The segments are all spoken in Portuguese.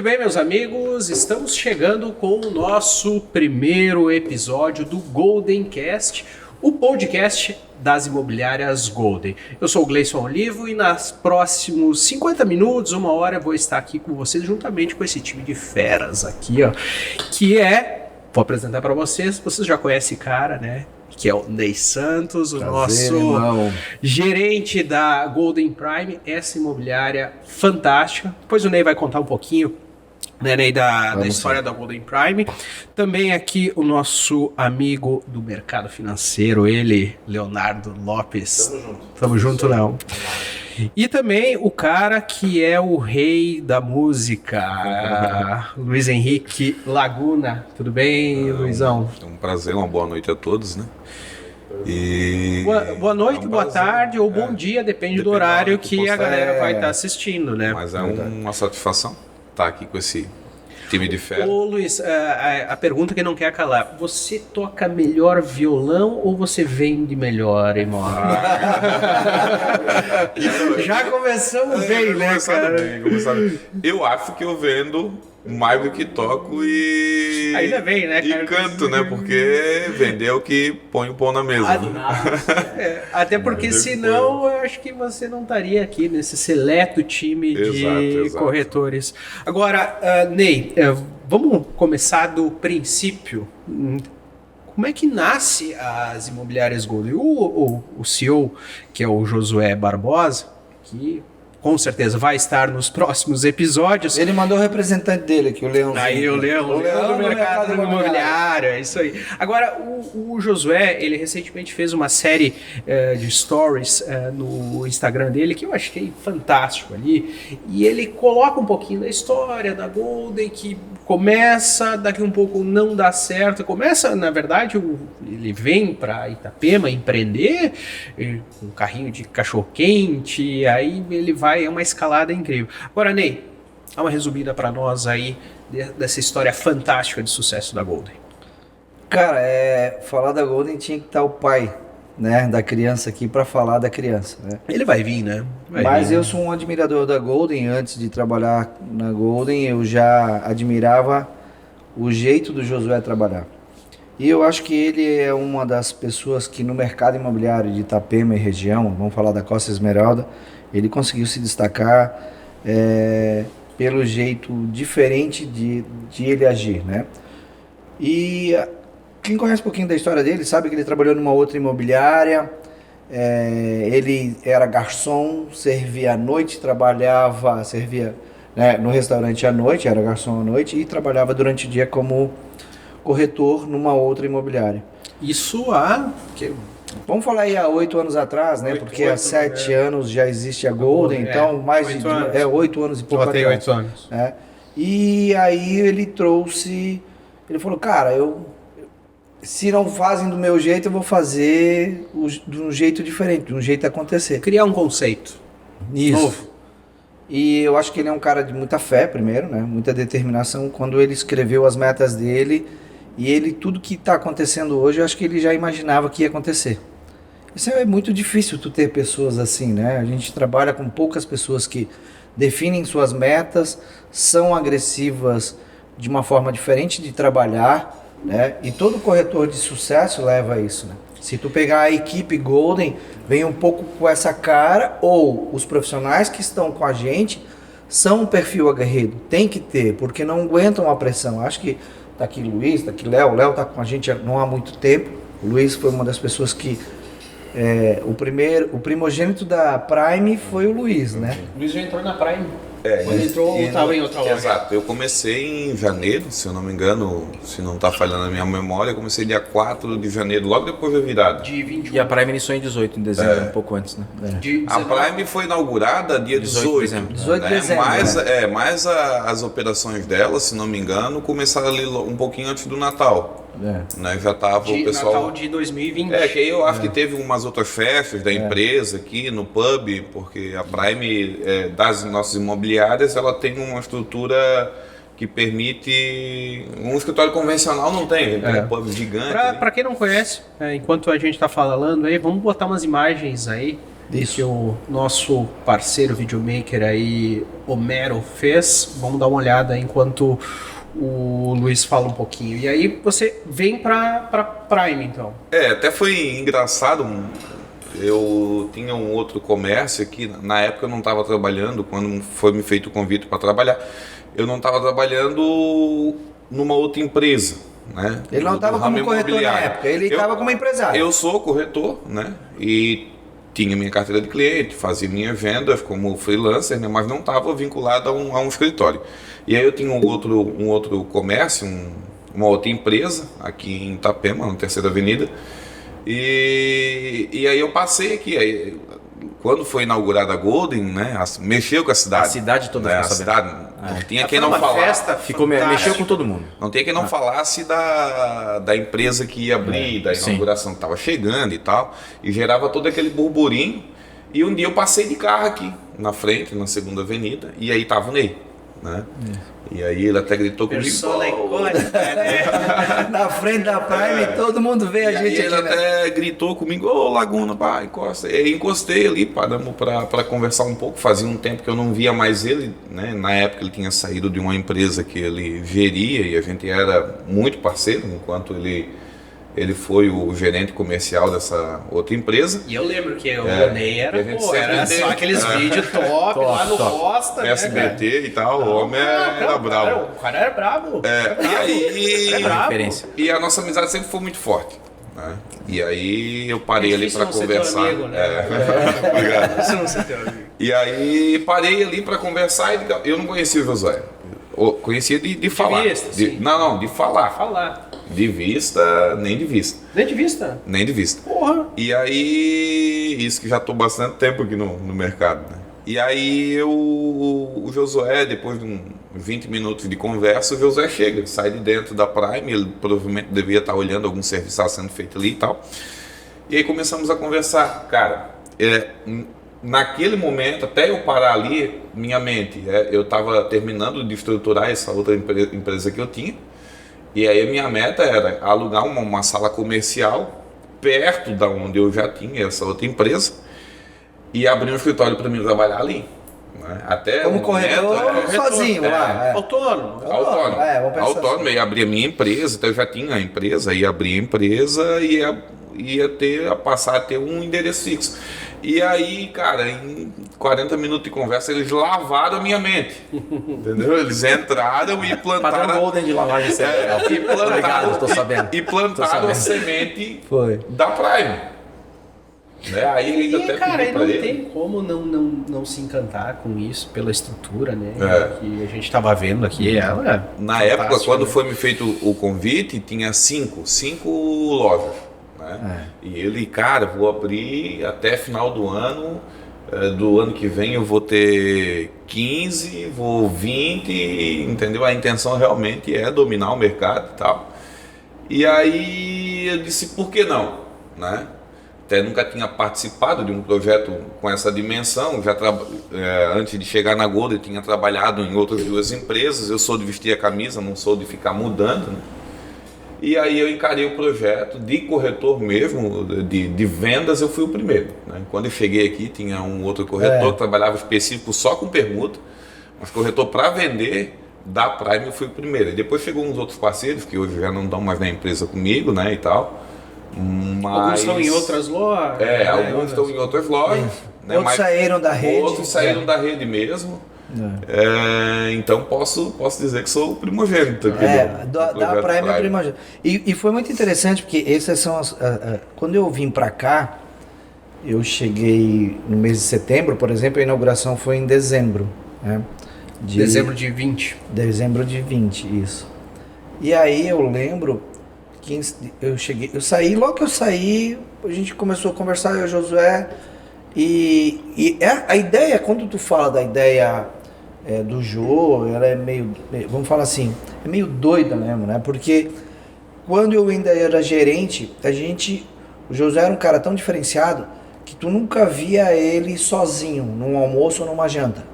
bem, meus amigos? Estamos chegando com o nosso primeiro episódio do Golden Cast, o podcast das imobiliárias Golden. Eu sou o Gleison Olivo e nos próximos 50 minutos, uma hora, eu vou estar aqui com vocês juntamente com esse time de feras aqui, ó, que é, vou apresentar para vocês já conhecem esse cara, né? Que é o Ney Santos, o nosso gerente da Golden Prime, essa imobiliária fantástica. Depois o Ney vai contar um pouquinho, né, Ney, da história da Golden Prime. Também aqui o nosso amigo do mercado financeiro, ele, Leonardo Lopes. Tamo junto. Tamo junto, Léo. E também o cara que é o rei da música, Luiz Henrique Laguna. Tudo bem, Luizão? É um prazer, uma boa noite a todos, né? Boa noite, boa tarde ou bom dia, depende do horário que a galera vai estar assistindo, né? Mas é uma satisfação estar aqui com esse time de fera. Ô Luiz, a pergunta que não quer calar, você toca melhor violão ou você vende melhor, irmão? Já começamos bem, né, cara? Eu acho que eu vendo mais do que toco e... Ainda bem, né, cara? E canto, né? Porque vender é o que põe o pão na mesa. Até porque senão eu acho que você não estaria aqui nesse seleto time de corretores. Agora, Ney, vamos começar do princípio. Como é que nasce as imobiliárias Golden? O CEO, que é o Josué Barbosa, que com certeza vai estar nos próximos episódios. Ele mandou o representante dele aqui, o Leão. Aí o Leão do mercado imobiliário, é isso aí. Agora, o Josué, ele recentemente fez uma série de stories no Instagram dele, que eu achei fantástico ali, e ele coloca um pouquinho da história da Golden, que começa, daqui um pouco não dá certo, começa, na verdade, ele vem para Itapema empreender, com um carrinho de cachorro-quente, aí ele vai, é uma escalada incrível. Agora, Ney, dá uma resumida para nós aí dessa história fantástica de sucesso da Golden. Cara, falar da Golden tinha que estar o pai, né, da criança aqui para falar da criança, né? Ele vai vir, né? Mas eu sou um admirador da Golden. Antes de trabalhar na Golden, eu já admirava o jeito do Josué trabalhar. E eu acho que ele é uma das pessoas que no mercado imobiliário de Itapema e região, vamos falar da Costa Esmeralda, ele conseguiu se destacar pelo jeito diferente de ele agir, né? E quem conhece um pouquinho da história dele sabe que ele trabalhou numa outra imobiliária, ele era garçom, servia à noite, servia, né, no restaurante à noite, era garçom à noite e trabalhava durante o dia como corretor numa outra imobiliária. Isso vamos falar aí há 8 anos atrás, né? Porque há 7 anos já existe a Golden, então mais de 8 anos e pouco atrás. Eu tenho 8 anos. E aí ele falou, cara, se não fazem do meu jeito, eu vou fazer de um jeito diferente, de um jeito acontecer. Criar um conceito novo. E eu acho que ele é um cara de muita fé, primeiro, né? Muita determinação. Quando ele escreveu as metas dele, e tudo que está acontecendo hoje, eu acho que ele já imaginava que ia acontecer. Isso é muito difícil, tu ter pessoas assim, né? A gente trabalha com poucas pessoas que definem suas metas, são agressivas de uma forma diferente de trabalhar, né? E todo corretor de sucesso leva a isso, né? Se tu pegar a equipe Golden, vem um pouco com essa cara, ou os profissionais que estão com a gente são um perfil aguerrido, tem que ter, porque não aguentam a pressão. Acho que tá aqui Luiz, tá aqui Léo tá com a gente não há muito tempo. O Luiz foi uma das pessoas que o primogênito da Prime foi o Luiz, né? O Luiz já entrou na Prime. Quando entrou, estava em outra loja. Exato, eu comecei em janeiro, se eu não me engano, se não está falhando a minha memória, eu comecei dia 4 de janeiro, logo depois da virada. De 21. E a Prime iniciou em 18, em dezembro, um pouco antes, né? A Prime foi inaugurada dia 18 de dezembro. 18 de dezembro. Mas as operações dela, se não me engano, começaram ali um pouquinho antes do Natal. Né? Já tava o pessoal. Natal de 2020. Que aí eu acho que teve umas outras festas da empresa aqui no pub, porque a Prime das nossas imobiliárias, ela tem uma estrutura que permite. Um escritório convencional não tem, um pub gigante. Para quem não conhece, enquanto a gente está falando aí, vamos botar umas imagens aí Isso. que o nosso parceiro videomaker aí, Homero, fez. Vamos dar uma olhada enquanto o Luiz fala um pouquinho. E aí você vem pra Prime, então. Até foi engraçado. Eu tinha um outro comércio aqui. Na época eu não estava trabalhando, quando foi me feito o convite para trabalhar. Eu não estava trabalhando numa outra empresa, né? Ele não estava como corretor na época, ele estava como empresário. Eu sou corretor, né? E tinha minha carteira de cliente, fazia minhas vendas como freelancer, né? Mas não estava vinculado a um escritório. E aí eu tinha um outro comércio, uma outra empresa aqui em Itapema, na Terceira Avenida. E aí eu passei aqui. Aí, quando foi inaugurada a Golden, né? Mexeu com a cidade. A cidade toda né? A ficou sabendo. cidade. Não tinha quem não falasse. Festa Mexeu com todo mundo. Não tinha quem não falasse da empresa que ia abrir, da inauguração que estava chegando e tal. E gerava todo aquele burburinho. E um dia eu passei de carro aqui, na frente, na Segunda Avenida. E aí tava o Ney, né? E aí ele até gritou comigo. Persona icônica, né? Na frente da Prime, todo mundo vê a E aí gente ele aqui, né? até gritou comigo, ô Laguna, pá, encosta. E aí encostei ali, paramos para conversar um pouco. Fazia um tempo que eu não via mais ele, né? Na época ele tinha saído de uma empresa que ele geria e a gente era muito parceiro, enquanto ele foi o gerente comercial dessa outra empresa. E eu lembro que o Ney era, que a gente sempre era teve. só aqueles vídeos top lá no Costa, né, SBT cara? e tal, o homem era bravo. O cara era bravo. E aí, É bravo. Referência. e a nossa amizade sempre foi muito forte, né? E aí eu parei ali difícil para não ser teu conversar. amigo, né? Obrigado. Isso não ser teu amigo. E aí parei ali para conversar e eu não conhecia o Josué. Eu conhecia de falar. vista, sim. Não, de falar. Falar. De vista, nem de vista. Nem de vista. Nem de vista. Porra. E aí, isso que já estou bastante tempo aqui no mercado, né? E aí o Josué, depois de uns 20 minutos de conversa, o Josué chega, sai de dentro da Prime, ele provavelmente devia estar olhando algum serviço sendo feito ali e tal. E aí começamos a conversar. Cara, naquele momento, até eu parar ali, minha mente, eu estava terminando de estruturar essa outra empresa que eu tinha. E aí a minha meta era alugar uma sala comercial perto da onde eu já tinha essa outra empresa e abrir um escritório para mim trabalhar ali. Né? Até Como o corretor, momento, sozinho lá. Autônomo. Autônomo. Vamos pensar Autônomo, assim. ia abrir a minha empresa, então eu já tinha a empresa, ia abrir a empresa e ia passar a ter um endereço fixo. E aí, cara, em 40 minutos de conversa, eles lavaram a minha mente. Entendeu? Eles entraram e plantaram. Padrão Golden de lavagem cerebral. E plantaram, Obrigado, tô sabendo. E plantaram Tô sabendo. a semente Foi. da Prime. Né? Aí ele E, até cara, pediu pra não ele. tem como não se encantar com isso, pela estrutura, né? É. Que a gente tava vendo aqui. Ela Na época, fantástico, quando né? foi me feito o convite, tinha cinco lojas. Né? E ele, cara, vou abrir até final do ano que vem eu vou ter 15, vou 20, entendeu? A intenção realmente é dominar o mercado e tal. E aí eu disse, por que não? Né? Até nunca tinha participado de um projeto com essa dimensão. Antes de chegar na Golden, eu tinha trabalhado em outras duas empresas. Eu sou de vestir a camisa, não sou de ficar mudando. Né? E aí eu encarei o projeto de corretor mesmo, de vendas, eu fui o primeiro. Né? Quando eu cheguei aqui, tinha um outro corretor que trabalhava específico só com permuta, mas corretor para vender da Prime eu fui o primeiro. E depois chegou uns outros parceiros, que hoje já não estão mais na empresa comigo, né, e tal. Mas... Alguns estão em outras lojas. Alguns estão em outras lojas. Né? Outros saíram da rede. Outros saíram da rede mesmo. Então posso dizer que sou o primogênito aqui da Prime é o primogênito. E foi muito interessante porque essas são quando eu vim para cá, eu cheguei no mês de setembro, por exemplo, a inauguração foi em dezembro, né? Dezembro de 20. Dezembro de 20, isso. E aí eu lembro que logo que eu saí, a gente começou a conversar, eu e o Josué, e a ideia, quando tu fala da ideia do Jô, ela é meio, vamos falar assim, é meio doida mesmo, né? Porque quando eu ainda era gerente, o Josué era um cara tão diferenciado que tu nunca via ele sozinho, num almoço ou numa janta.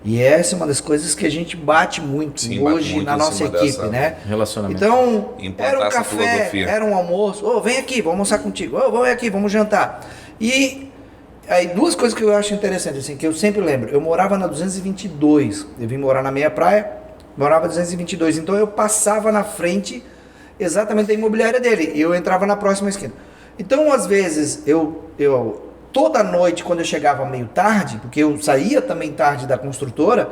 E essa é uma das coisas que a gente bate muito hoje na nossa equipe, né? Relacionamento. Então, Implantar era um essa café, filosofia. era um almoço, vem aqui, vamos almoçar contigo, vem aqui, vamos jantar. E Aí duas coisas que eu acho interessante, assim, que eu sempre lembro. Eu morava na 222, eu vim morar na meia praia, morava na 222, então eu passava na frente exatamente da imobiliária dele, e eu entrava na próxima esquina. Então, às vezes, eu toda noite, quando eu chegava meio tarde, porque eu saía também tarde da construtora,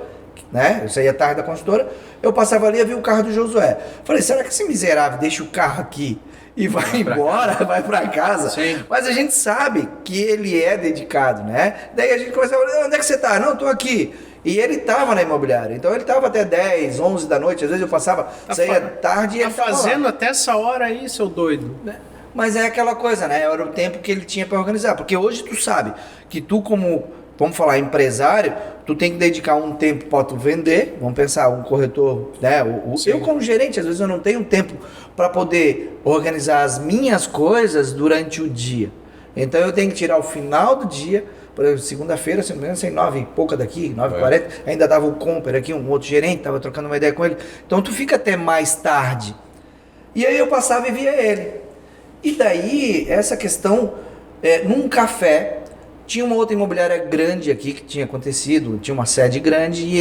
né? Eu saía tarde da construtora, eu passava ali e via o carro do Josué. Falei, será que esse miserável deixa o carro aqui e vai embora, vai pra casa? Sim. Mas a gente sabe que ele é dedicado, né? Daí a gente começava a falar, onde é que você tá? Não, tô aqui. E ele tava na imobiliária, então ele tava até 10, 11 da noite, às vezes eu passava, saía tarde e Tá ele tava lá. fazendo até essa hora aí, seu doido. Mas é aquela coisa, né? Era o tempo que ele tinha para organizar. Porque hoje tu sabe que tu, como, vamos falar, empresário, tu tem que dedicar um tempo para tu vender. Vamos pensar, um corretor, né? Eu como gerente, às vezes eu não tenho tempo para poder organizar as minhas coisas durante o dia. Então eu tenho que tirar o final do dia. Por exemplo, segunda-feira, se não me engano, sei 9 e pouca daqui, 9h40, ainda dava o Comper aqui, um outro gerente, tava trocando uma ideia com ele. Então tu fica até mais tarde. E aí eu passava e via ele. E daí, essa questão, num café, tinha uma outra imobiliária grande aqui que tinha acontecido, tinha uma sede grande e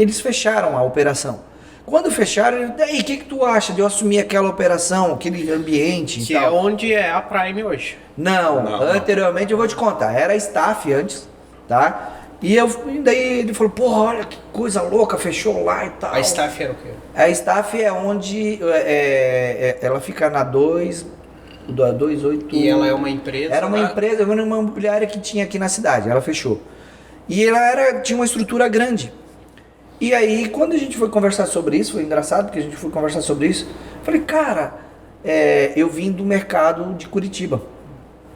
eles fecharam a operação. Quando fecharam, ele, daí, o que tu acha de eu assumir aquela operação, aquele ambiente Que e tal? é onde é a Prime hoje. Não, anteriormente eu vou te contar, era staff antes, tá? E daí ele falou, porra, olha que coisa louca, fechou lá e tal. A staff era o quê? A staff é onde ela fica na 288. E ela é uma empresa. Era uma empresa, uma imobiliária que tinha aqui na cidade, ela fechou. E ela tinha uma estrutura grande. E aí, quando a gente foi conversar sobre isso, foi engraçado, porque a gente foi conversar sobre isso, eu falei, cara, eu vim do mercado de Curitiba.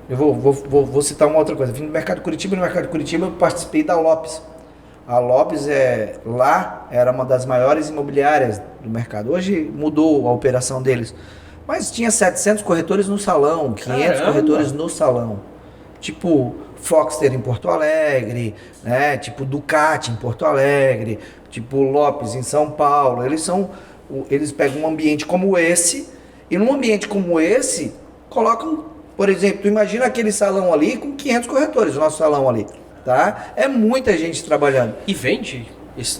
Eu vou citar uma outra coisa. Eu vim do mercado de Curitiba, no mercado de Curitiba eu participei da Lopes. A Lopes lá era uma das maiores imobiliárias do mercado. Hoje mudou a operação deles. Mas tinha 700 corretores no salão, 500 Caramba! corretores no salão. Tipo Foxter em Porto Alegre, né? Tipo Ducati em Porto Alegre, tipo Lopes em São Paulo. Eles pegam um ambiente como esse e num ambiente como esse colocam, por exemplo, tu imagina aquele salão ali com 500 corretores, o nosso salão ali, tá? É muita gente trabalhando. E vende?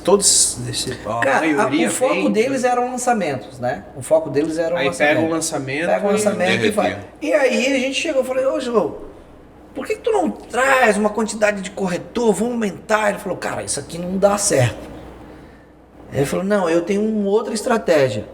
Todos a Cara, maioria o foco vende. deles eram lançamentos, né? O foco deles era Aí lançamento. pega o lançamento. Pega o lançamento e vai. derretia. E aí a gente chegou e falei, ô João, por que tu não traz uma quantidade de corretor? Vamos aumentar. Ele falou, cara, isso aqui não dá certo. Ele falou, não, eu tenho uma outra estratégia.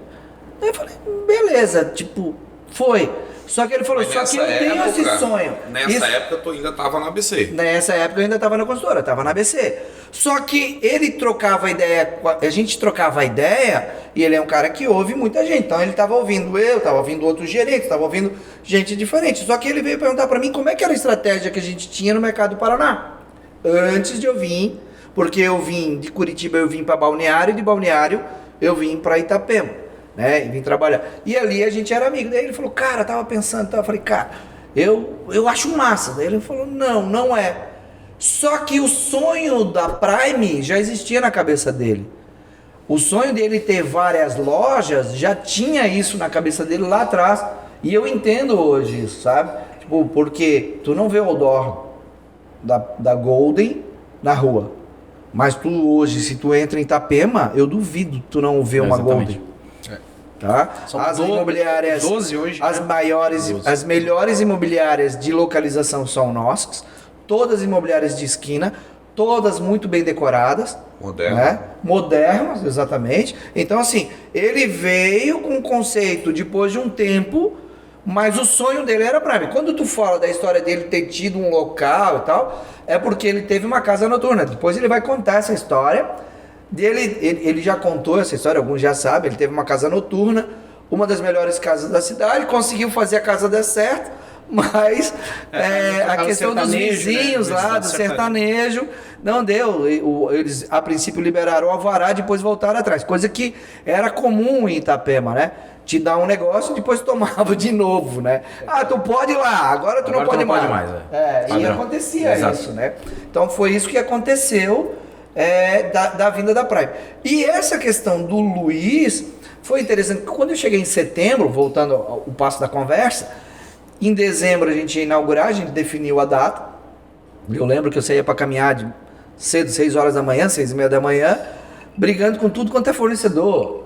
Aí eu falei, beleza, tipo, foi. Só que ele falou, Mas só que eu nessa tenho esse época- sonho. Nessa Isso- época tu ainda tava na ABC. Nessa época eu ainda estava na consultora, estava na ABC. Só que ele trocava ideia, a gente trocava ideia, e ele é um cara que ouve muita gente. Então ele estava ouvindo estava ouvindo outros gerentes, estava ouvindo gente diferente. Só que ele veio perguntar para mim como é que era a estratégia que a gente tinha no mercado do Paraná. Antes de eu vir, porque eu vim de Curitiba, eu vim para Balneário, e de Balneário eu vim para Itapema, né? E vim trabalhar. E ali a gente era amigo. Daí ele falou, cara, tava pensando, eu falei, cara, eu acho massa. Daí ele falou, não é. Só que o sonho da Prime já existia na cabeça dele. O sonho dele ter várias lojas já tinha isso na cabeça dele lá atrás. E eu entendo hoje isso, sabe? Tipo, porque tu não vê o outdoor da Golden na rua. Mas tu hoje, se tu entra em Itapema, eu duvido tu não ver uma Exatamente. Golden. Tá? São As 12 imobiliárias, 12 hoje, as né? maiores, 12. as melhores imobiliárias de localização são nossas, todas imobiliárias de esquina, todas muito bem decoradas, Moderno. né? Modernas, exatamente. Então assim, ele veio com um conceito depois de um tempo, mas o sonho dele era Prime. Quando tu fala da história dele ter tido um local e tal, é porque ele teve uma casa noturna. Depois ele vai contar essa história. Ele já contou essa história, alguns já sabem, ele teve uma casa noturna, uma das melhores casas da cidade, conseguiu fazer a casa dar certo, mas a questão dos sertanejo, vizinhos né? lá, do sertanejo, não deu. Eles a princípio liberaram o alvará, depois voltaram atrás, coisa que era comum em Itapema, né? Te dar um negócio e depois tomava de novo, né? Ah, tu pode ir lá, agora tu Agora não tu pode não pode mais. mais, E Padrão. acontecia Exato. isso, né? Então foi isso que aconteceu da vinda da Prime. E essa questão do Luiz foi interessante, porque quando eu cheguei em setembro, voltando ao passo da conversa, em dezembro a gente ia inaugurar, a gente definiu a data, Eu lembro que eu saía para caminhar cedo, 6 horas da manhã, 6:30 da manhã, brigando com tudo quanto é fornecedor.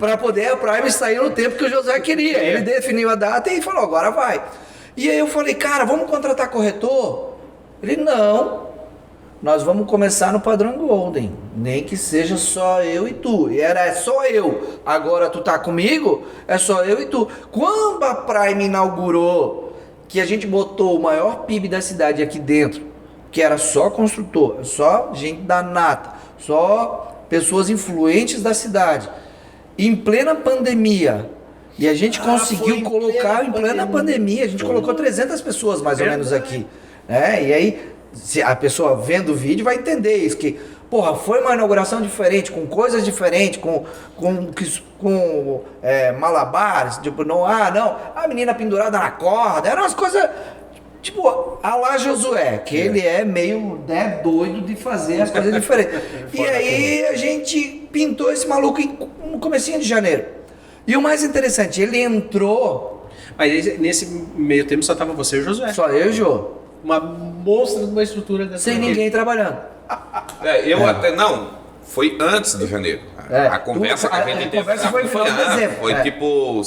Para poder a Prime sair no tempo que o José queria. Ele definiu a data e falou, agora vai. E aí eu falei, cara, vamos contratar corretor? Ele, não, nós vamos começar no padrão Golden, nem que seja só eu e tu. E era só eu, agora tu tá comigo, é só eu e tu. Quando a Prime inaugurou, que a gente botou o maior PIB da cidade aqui dentro, que era só construtor, só gente da nata, só pessoas influentes da cidade, em plena pandemia, e a gente conseguiu colocar em plena pandemia, a gente colocou 300 pessoas mais ou menos aqui, né? E aí, se a pessoa vendo o vídeo vai entender isso, que, porra, foi uma inauguração diferente, com coisas diferentes, com malabares, tipo, a menina pendurada na corda, eram umas coisas... Tipo, a lá Josué, que ele é meio, né, doido de fazer as coisas diferentes. E aí a gente pintou esse maluco no comecinho de janeiro. E o mais interessante, ele entrou... Mas nesse meio tempo só tava você e o Josué. Só eu e o Jô. Uma monstra de uma estrutura dessa. Sem ninguém trabalhando. Até não, foi antes de janeiro. A conversa que a gente teve foi em dezembro. Foi tipo,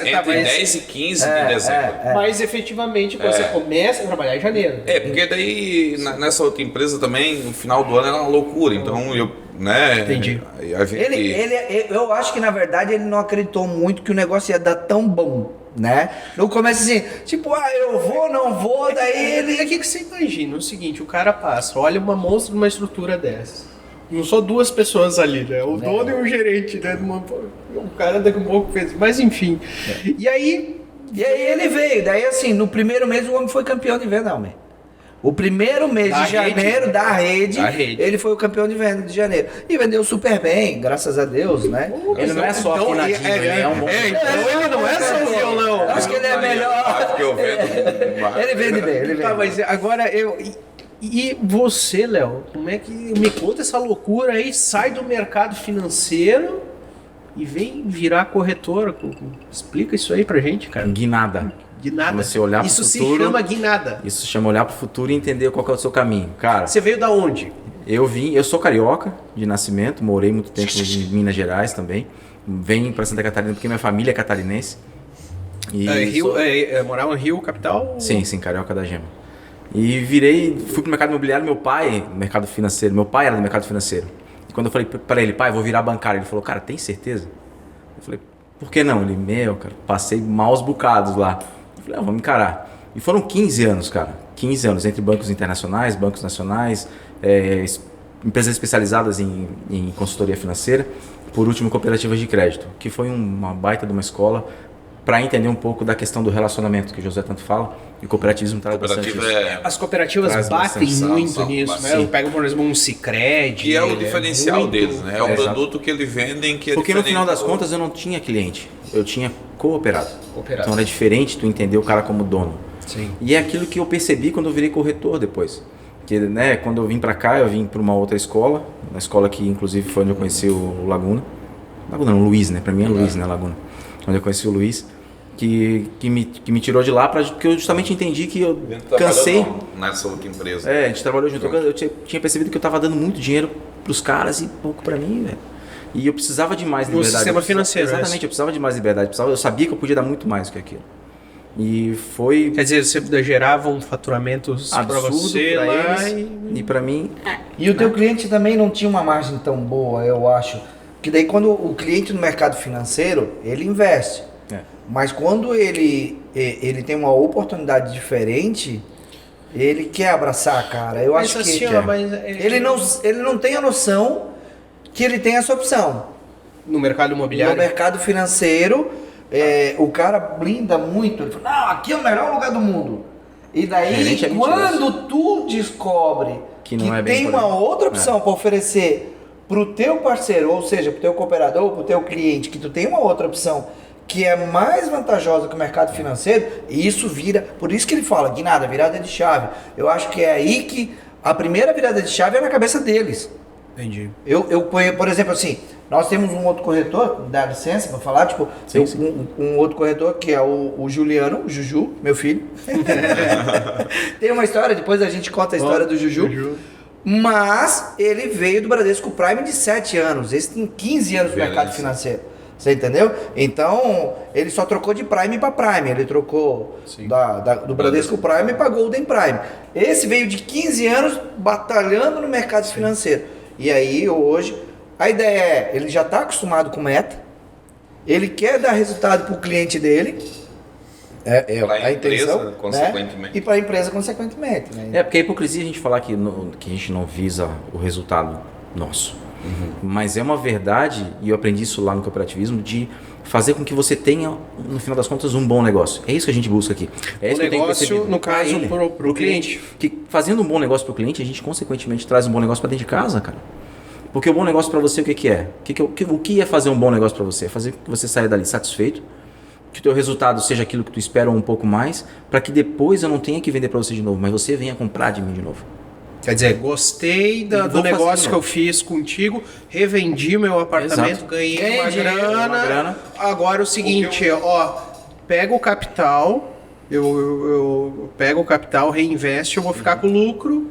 entre 10 e 15 de dezembro. Mas efetivamente você começa a trabalhar em janeiro. Porque daí nessa outra empresa também, no final do ano era uma loucura. Então eu, né? Entendi. A gente... Eu acho que na verdade ele não acreditou muito que o negócio ia dar tão bom, né? No começo assim, tipo, eu vou, não vou, daí ele... O que você imagina? O seguinte, o cara passa, olha uma monstra numa estrutura dessa. Não só duas pessoas ali, né? O dono e o gerente, né? O cara daqui a pouco fez. Mas enfim. E aí ele veio. Daí assim, no primeiro mês o homem foi campeão de venda, homem. O primeiro mês de janeiro da rede, ele foi o campeão de venda de janeiro. E vendeu super bem, graças a Deus, né? Ele não é só afinadinho, ele é um bom... Então ele não é só o violão. Acho que ele é melhor. Acho que eu vendo. Ele vende bem, ele vende. Tá, mas agora E você, Léo, como é que... Me conta essa loucura aí, sai do mercado financeiro e vem virar corretor. Explica isso aí pra gente, cara. Guinada. Guinada. Você olhar isso pro se futuro, chama guinada. Isso chama olhar pro futuro e entender qual que é o seu caminho. Cara, Você veio da onde? eu sou carioca de nascimento, morei muito tempo em Minas Gerais também. Venho pra Santa Catarina porque minha família é catarinense. E Morava no Rio, capital? Sim, carioca da gema. E fui pro mercado imobiliário, meu pai era do mercado financeiro. E quando eu falei para ele, pai, vou virar bancário, ele falou, cara, tem certeza? Eu falei, por que não? Ele, cara, passei maus bocados lá. Eu falei, vamos encarar. E foram 15 anos, cara, 15 anos, entre bancos internacionais, bancos nacionais, empresas especializadas em consultoria financeira, por último, cooperativas de crédito, que foi uma baita de uma escola, para entender um pouco da questão do relacionamento que o José tanto fala, e o cooperativismo traz bastante isso. As cooperativas batem muito nisso, né? Eu pego, por exemplo, um Sicredi. Que é o diferencial deles, né? É o produto que eles vendem que é porque no final das do... contas eu não tinha cliente, eu tinha cooperado. Então era diferente tu entender o cara como dono. Sim. E é aquilo que eu percebi quando eu virei corretor depois. Que, né, quando eu vim para cá, eu vim para uma outra escola, uma escola que inclusive foi onde eu conheci o Laguna. Laguna não, Luiz, né? Para mim é Luiz, né, Laguna. Onde eu conheci o Luiz, que me tirou de lá, porque eu justamente entendi que eu cansei. Nessa outra empresa. A gente trabalhou junto. Eu tinha percebido que eu estava dando muito dinheiro pros caras e pouco para mim, velho. E eu precisava de mais liberdade. No sistema financeiro. Exatamente, eu precisava de mais liberdade. Eu sabia que eu podia dar muito mais do que aquilo. E foi... Quer dizer, você gerava um faturamento para você pra lá eles, e para mim... E o teu cliente também não tinha uma margem tão boa, eu acho. Porque daí quando o cliente no mercado financeiro, ele investe. Mas quando ele tem uma oportunidade diferente, ele quer abraçar, cara. Eu acho que ele não tem a noção que ele tem essa opção. No mercado imobiliário? No mercado financeiro, o cara blinda muito. Ele fala, não, aqui é o melhor lugar do mundo. E daí, quando tu descobre que não é tem uma outra opção para oferecer pro teu parceiro, ou seja, pro teu cooperador, pro teu cliente, que tu tem uma outra opção que é mais vantajosa que o mercado financeiro, e isso vira, por isso que ele fala, guinada, virada de chave. Eu acho que é aí que a primeira virada de chave é na cabeça deles. Entendi. Eu ponho, por exemplo, assim, nós temos um outro corretor, dá licença pra falar, tipo, Sim, um outro corretor que é o Juliano, o Juju, meu filho. Tem uma história, depois a gente conta a história do Juju. Mas ele veio do Bradesco Prime de 7 anos. Esse tem 15 anos no mercado financeiro. Você entendeu? Então, ele só trocou de Prime para Prime. Ele trocou do Bradesco Prime para Golden Prime. Esse veio de 15 anos batalhando no mercado financeiro. E aí, hoje, a ideia é, ele já está acostumado com meta, ele quer dar resultado para o cliente dele, Pra a empresa, intenção, consequentemente. né? E para a empresa, consequentemente. Né? É, porque a hipocrisia a gente falar que a gente não visa o resultado nosso. Mas é uma verdade, e eu aprendi isso lá no cooperativismo, de fazer com que você tenha, no final das contas, um bom negócio. É isso que a gente busca aqui. É isso que eu tenho negócio, percebido. no caso, pro cliente. Que fazendo um bom negócio pro cliente, a gente consequentemente traz um bom negócio para dentro de casa, cara. Porque o bom negócio para você, o que é? O que é fazer um bom negócio para você? É fazer com que você saia dali satisfeito, que o teu resultado seja aquilo que tu espera ou um pouco mais, para que depois eu não tenha que vender para você de novo, mas você venha comprar de mim de novo. Quer dizer, gostei do negócio que eu fiz contigo, revendi meu apartamento, Exato. ganhei uma grana. Agora é o seguinte, pega o capital, eu pego o capital, reinveste, eu vou ficar com lucro.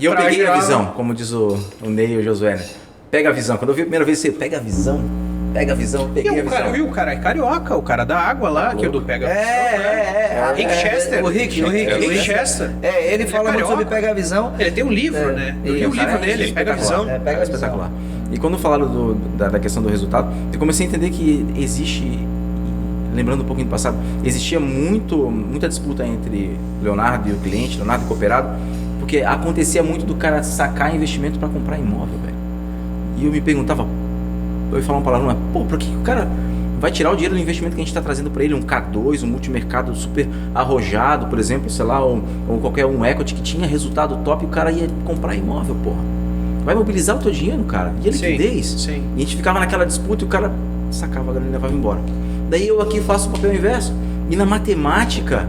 E eu Pra peguei gerar- a visão, como diz o Ney e o Josué, né? Pega a visão. Quando eu vi a primeira vez, você pega a visão, peguei a visão. O cara é carioca, o cara da água lá, que é do Pega Rick Chester. O Rick Chester. Ele fala muito carioca. sobre Pega a Visão. Ele tem um livro, né? Eu li o livro dele, Pega a Visão. Pega a espetacular. E quando falaram da questão do resultado, eu comecei a entender que existe, lembrando um pouquinho do passado, existia muita disputa entre Leonardo e o cliente, Leonardo e o cooperado, porque acontecia muito do cara sacar investimento para comprar imóvel, velho. E eu me perguntava, eu ia falar uma palavra, mas, por que o cara vai tirar o dinheiro do investimento que a gente está trazendo para ele, um K2, um multimercado super arrojado, por exemplo, sei lá, ou qualquer um equity que tinha resultado top, e o cara ia comprar imóvel, porra. Vai mobilizar o teu dinheiro, cara. E a liquidez. Sim. E a gente ficava naquela disputa e o cara sacava a grana e levava embora. Daí eu aqui faço o papel inverso. E na matemática...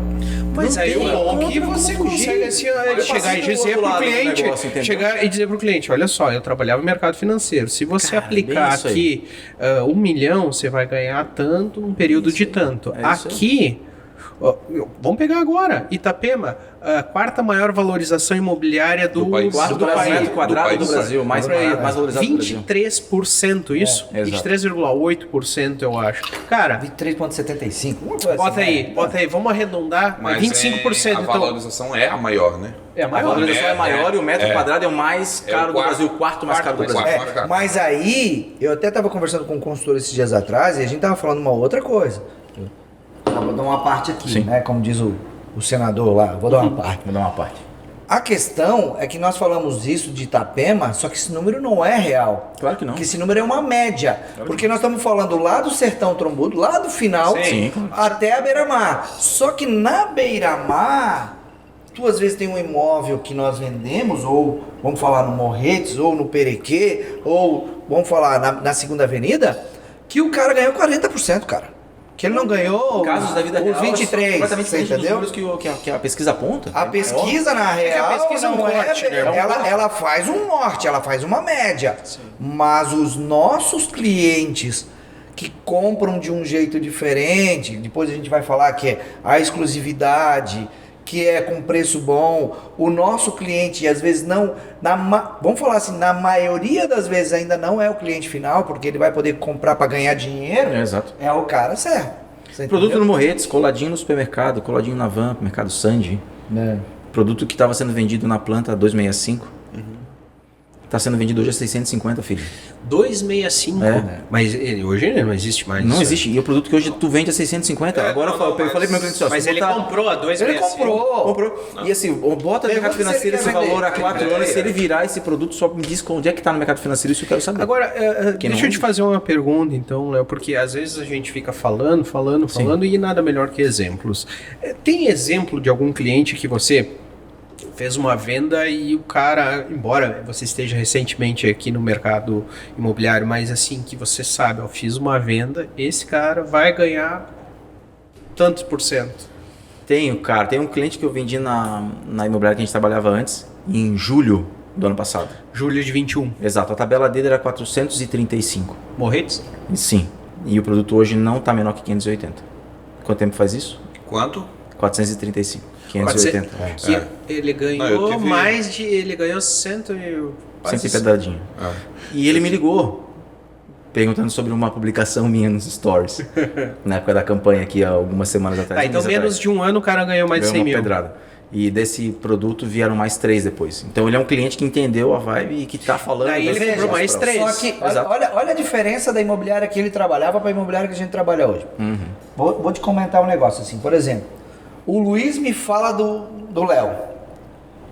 Mas não aí tem o bom é que como você fugir. consegue assim, Olha, chegar e do dizer outro pro lado do cliente, negócio, entendeu? chegar e dizer pro cliente, olha só, eu trabalhava no mercado financeiro. Se você Cara, aplicar bem isso aí. aqui 1 milhão, você vai ganhar tanto num período de tanto. É isso aí. Aqui, vamos pegar agora, Itapema, a quarta maior valorização imobiliária do país. Quarto do metro país. quadrado do país. Brasil, mais valorizado do Brasil. 23%, isso? exato. 23,8%, eu acho. Cara, 23,75. Uma coisa bota assim, aí, né? bota aí, vamos arredondar, Mas 25%. a Então, valorização é a maior, né? é a A maior. valorização é maior e o metro quadrado é o mais caro do quarto- Brasil, o quarto mais caro do quarto Brasil. mais caro. Mas aí, eu até estava conversando com um consultor esses dias atrás e a gente estava falando uma outra coisa. Vou dar uma parte aqui, Sim. né? Como diz o senador lá, vou dar uma parte. Vou dar uma parte. A questão é que nós falamos isso de Itapema, só que esse número não é real. Claro que não. Porque esse número é uma média. Porque nós estamos falando lá do Sertão Trombudo, lá do final, Sim. até a beira-mar. Só que na beira-mar, tu às vezes tem um imóvel que nós vendemos, ou vamos falar no Morretes, ou no Perequê, ou vamos falar na Segunda Avenida, que o cara ganhou 40%, cara. Que ele não ganhou Casos da vida os real 23, completamente você diferentes dos entendeu? números que a pesquisa aponta. A pesquisa, na real, a pesquisa é um não corte, né? ela faz um norte, ela faz uma média. Mas os nossos clientes que compram de um jeito diferente, depois a gente vai falar que é a exclusividade, que é com preço bom, o nosso cliente às vezes não, vamos falar assim, na maioria das vezes ainda não é o cliente final, porque ele vai poder comprar para ganhar dinheiro, Exato. é o cara certo. Você Produto entendeu? no Morretes, coladinho no supermercado, coladinho na van, mercado Sandy. É. Produto que estava sendo vendido na planta 265. Está sendo vendido hoje a 650, filho. 265. É. Mas ele, hoje não existe mais. Não isso. existe. E o produto que hoje tu vende a 650. Agora eu falei pro meu cliente, Mas ele comprou a 265. Ele comprou. Comprou. E assim, bota no mercado Pergunta se financeiro ele esse quer valor vender. há 4 anos. Se ele virar esse produto, só me diz onde é que está no mercado financeiro. Isso eu quero saber. Agora, Que deixa não eu te fazer uma pergunta, então, Léo, porque às vezes a gente fica falando e nada melhor que exemplos. Tem exemplo de algum cliente que você fez uma venda e o cara, embora você esteja recentemente aqui no mercado imobiliário, mas assim que você sabe, eu fiz uma venda, esse cara vai ganhar tantos %. Tenho, cara. Tem um cliente que eu vendi na imobiliária que a gente trabalhava antes, em julho. do ano passado. Julho de 21. Exato, a tabela dele era 435. Morretes? Sim, e o produto hoje não está menor que 580. Quanto tempo faz isso? Quanto? 435. 580. Que ele ganhou Não, eu tive- mais de... Ele ganhou 100 e... Sempre pedradinho. E ele me ligou, perguntando sobre uma publicação minha nos stories. Na época da campanha aqui, há algumas semanas atrás. Tá, então mês menos atrás. de um ano o cara ganhou mais de Ganhou 100 uma mil. pedrada. E desse produto vieram mais 3 depois. Então ele é um cliente que entendeu a vibe e que tá falando. Daí ele das- comprou das mais provas. 3. Só que, Exato. olha a diferença da imobiliária que ele trabalhava para a imobiliária que a gente trabalha hoje. Vou te comentar um negócio assim, por exemplo. O Luiz me fala do Léo.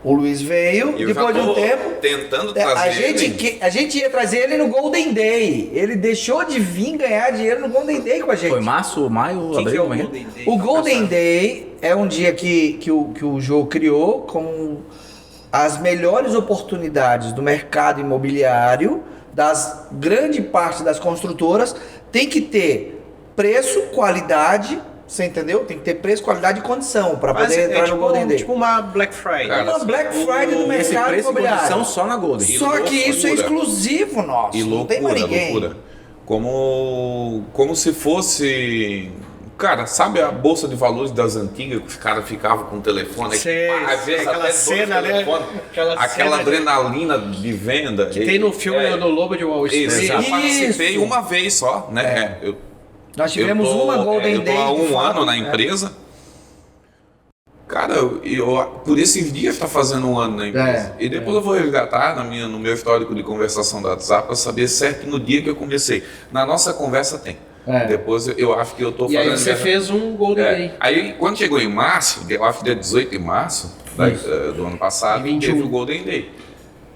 O Luiz veio, Eu depois de já um tô tempo. tentando a trazer gente, ele. a gente ia trazer ele no Golden Day. Ele deixou de vir ganhar dinheiro no Golden Day com a gente. Foi março, maio, O que abril, é o como é que é? Golden Day? O Golden Day é um dia que o Jô criou com as melhores oportunidades do mercado imobiliário, das grande parte das construtoras. Tem que ter preço, qualidade, você entendeu? Tem que ter preço, qualidade e condição para Mas poder entrar no Golden Day. tipo uma Black Friday. Cara, Uma Black Friday do Esse mercado preço e imobiliário. condição só na Golden. E Só que isso é loucura. exclusivo nosso. E não tem mais loucura, ninguém. loucura. Como se fosse... Cara, sabe a bolsa de valores das antigas que os caras ficavam com o telefone? Sei, às vezes aquela até dois cena, né? telefones, Aquela aquela cena adrenalina de venda. Que tem no filme É, do Lobo de Wall Street. Isso, eu Isso. participei uma vez só, né? Nós tivemos uma Golden eu tô Day. há de um fato, ano na né? empresa. Cara, por esses dias está fazendo um ano na empresa. E depois eu vou resgatar no meu histórico de conversação do WhatsApp para saber certo no dia que eu comecei. Na nossa conversa tem. Depois eu acho que eu estou E fazendo... aí você fez um Golden Day. Aí quando chegou em março, eu acho que dia 18 de março do ano passado, E 21. teve o Golden Day.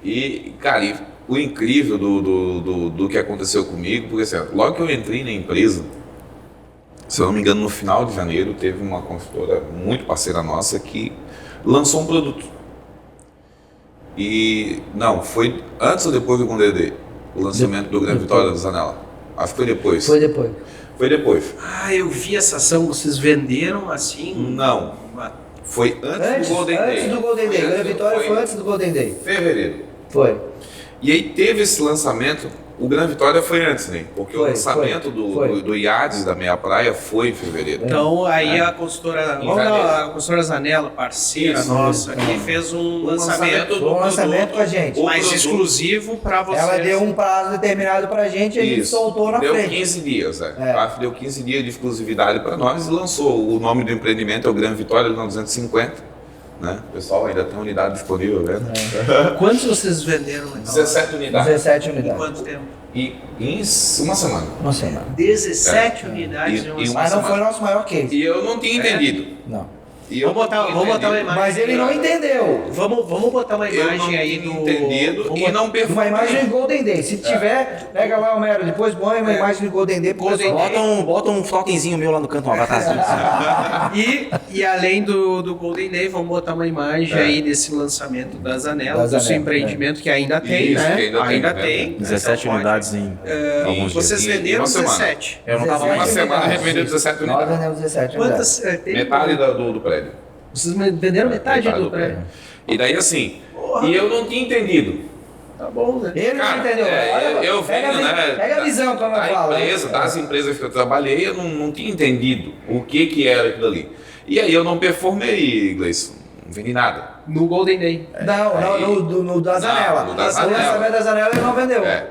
E, cara, o incrível do que aconteceu comigo, porque assim, logo que eu entrei na empresa, se eu não me engano, no final de janeiro, teve uma consultora muito parceira nossa que lançou um produto. E, não, foi antes ou depois do Golden Day, o lançamento do Grande Vitória da Zanella. Acho que foi depois. Foi depois. Foi depois. Ah, eu vi essa ação, vocês venderam assim? Não. Foi antes do Golden Day. Antes do Golden Day. A Vitória foi antes do Golden Day. Fevereiro. Foi. E aí teve esse lançamento, o Gran Vitória foi antes, né? Porque o Foi, lançamento foi. do IADES da Meia Praia foi em fevereiro. Então aí a consultora, Em vamos lá, janeiro. a consultora Zanella, parceira Isso. nossa, aqui fez um lançamento Foi do um lançamento produto com a gente. O mais produto- exclusivo para vocês. Ela deu um prazo determinado pra gente e a gente Isso. soltou na Deu frente. 15 dias, né? É. Acho que deu 15 dias de exclusividade para nós e lançou. O nome do empreendimento é o Gran Vitória 950. Né? O pessoal ainda tem unidade disponível, né? Quantos vocês venderam? Então? 17 unidades. 17 Em unidades. quanto tempo? E em uma semana. Uma semana. 17 É. unidades E- em uma e uma Mas não semana. foi o nosso maior case. E eu não tinha entendido. Não. E eu Vamos não botar tinha uma entendido. imagem. Mas ele não entendeu. Vamos botar uma Eu não imagem aí tinha do... entendido vamos e botar- não perfumei. Uma imagem do Golden Day. Se tiver, pega lá, Homero, depois põe uma imagem do Golden Day pro Golden pessoal. Bota um tokenzinho meu lá no canto, uma batatinha. E além do Golden Day, vamos botar uma imagem aí desse lançamento da Zanella, Da do seu Zanella, empreendimento que ainda tem, Isso, né? que ainda tem, né? 17 Então, unidades em alguns dias. Vocês Em venderam uma semana. 17. Eu não tava Uma mais. semana a gente vendeu Isso. 17 Nós unidades. vendemos 17 Quantas? unidades. Tem- Metade do prédio. Vocês venderam metade Metade do prédio. E daí assim, Porra. e eu não tinha entendido. Tá bom, né? Ele não Cara, entendeu. Olha, eu pega, venho, né? Pega a visão, como eu falo. Da empresa, das empresas que eu trabalhei, eu não tinha entendido o que era aquilo ali. E aí eu não performei, Gleison. Não vendi nada. No Golden Day. Não, no da Zanella. no da O Zanella. lançamento da Zanella ele não vendeu. É.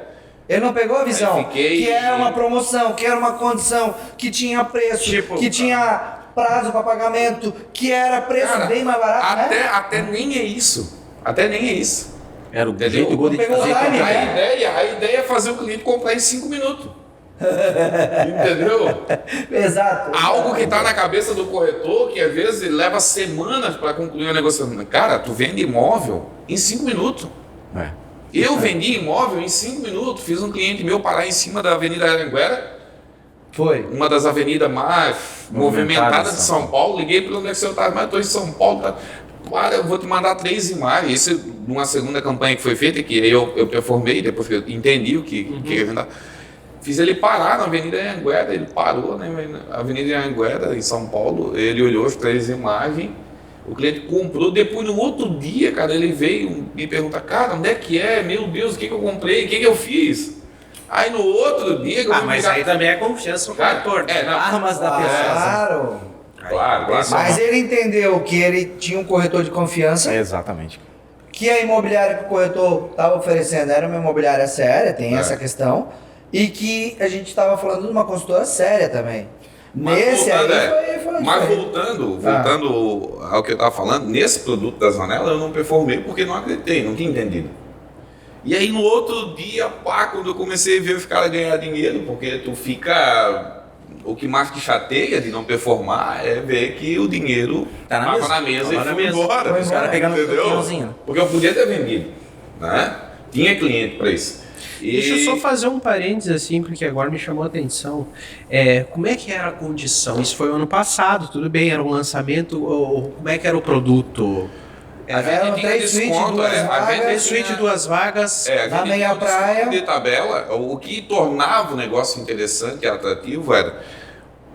Ele não pegou a visão. Aí fiquei- Que era uma promoção, que era uma condição, que tinha preço, Tipo, que tinha prazo para pagamento, que era preço Cara, bem mais barato, né? até nem é isso. Até nem é isso. Era o Entendeu? jeito do Golden de Pegou fazer. o time, né? A ideia é fazer o cliente comprar em 5 minutos. Entendeu? Exato. Algo que está na cabeça do corretor, que às vezes leva semanas para concluir a negociação. Cara, tu vende imóvel em 5 minutos. É. Eu vendi imóvel em 5 minutos. Fiz um cliente meu parar em cima da Avenida Anhanguera, Foi. uma das avenidas mais movimentadas de de São Paulo. Liguei para onde é que você está, mas estou em São Paulo. Tá? Para, eu vou te mandar 3 imagens. Isso numa segunda campanha que foi feita, que aí eu performei, depois que eu entendi o que ia vender. Fiz ele parar na Avenida Anhanguera, ele parou na Avenida Anhanguera, em São Paulo, ele olhou as 3 imagens, O cliente comprou, depois no outro dia, cara, ele veio me perguntar, cara, onde é que é? Meu Deus, o que eu comprei? O que eu fiz? Aí no outro dia... que eu fui mas pegar- aí também é confiança no Cara, corretor. né? Armas da pessoa. Claro. Claro. Mas ele entendeu que ele tinha um corretor de confiança, Exatamente. que a imobiliária que o corretor estava oferecendo era uma imobiliária séria, tem essa questão, e que a gente estava falando de uma consultora séria também. Nesse aí foi mas diferente. voltando ao que eu estava falando, nesse produto das janelas eu não performei porque não acreditei, não tinha entendido. E aí no outro dia, pá, quando eu comecei a ver os caras ganhar dinheiro, porque tu fica... O que mais te chateia de não performar é ver que o dinheiro Tá na tava mesa. na mesa Tava e na foi mesa. embora. Foi Os caras pegando o Entendeu? caminhãozinho. Porque eu podia ter vendido, né? Tinha cliente para isso. E... Deixa eu só fazer um parênteses assim, porque agora me chamou a atenção. Como é que era a condição? Isso foi ano passado, tudo bem, era um lançamento, ou como é que era o produto? A gente Eram tinha 3 suítes, desconto, 2 a gente vagas, Três suítes, 2 vagas. a Na gente meia tinha um desconto praia. de tabela. O que tornava o negócio interessante e atrativo era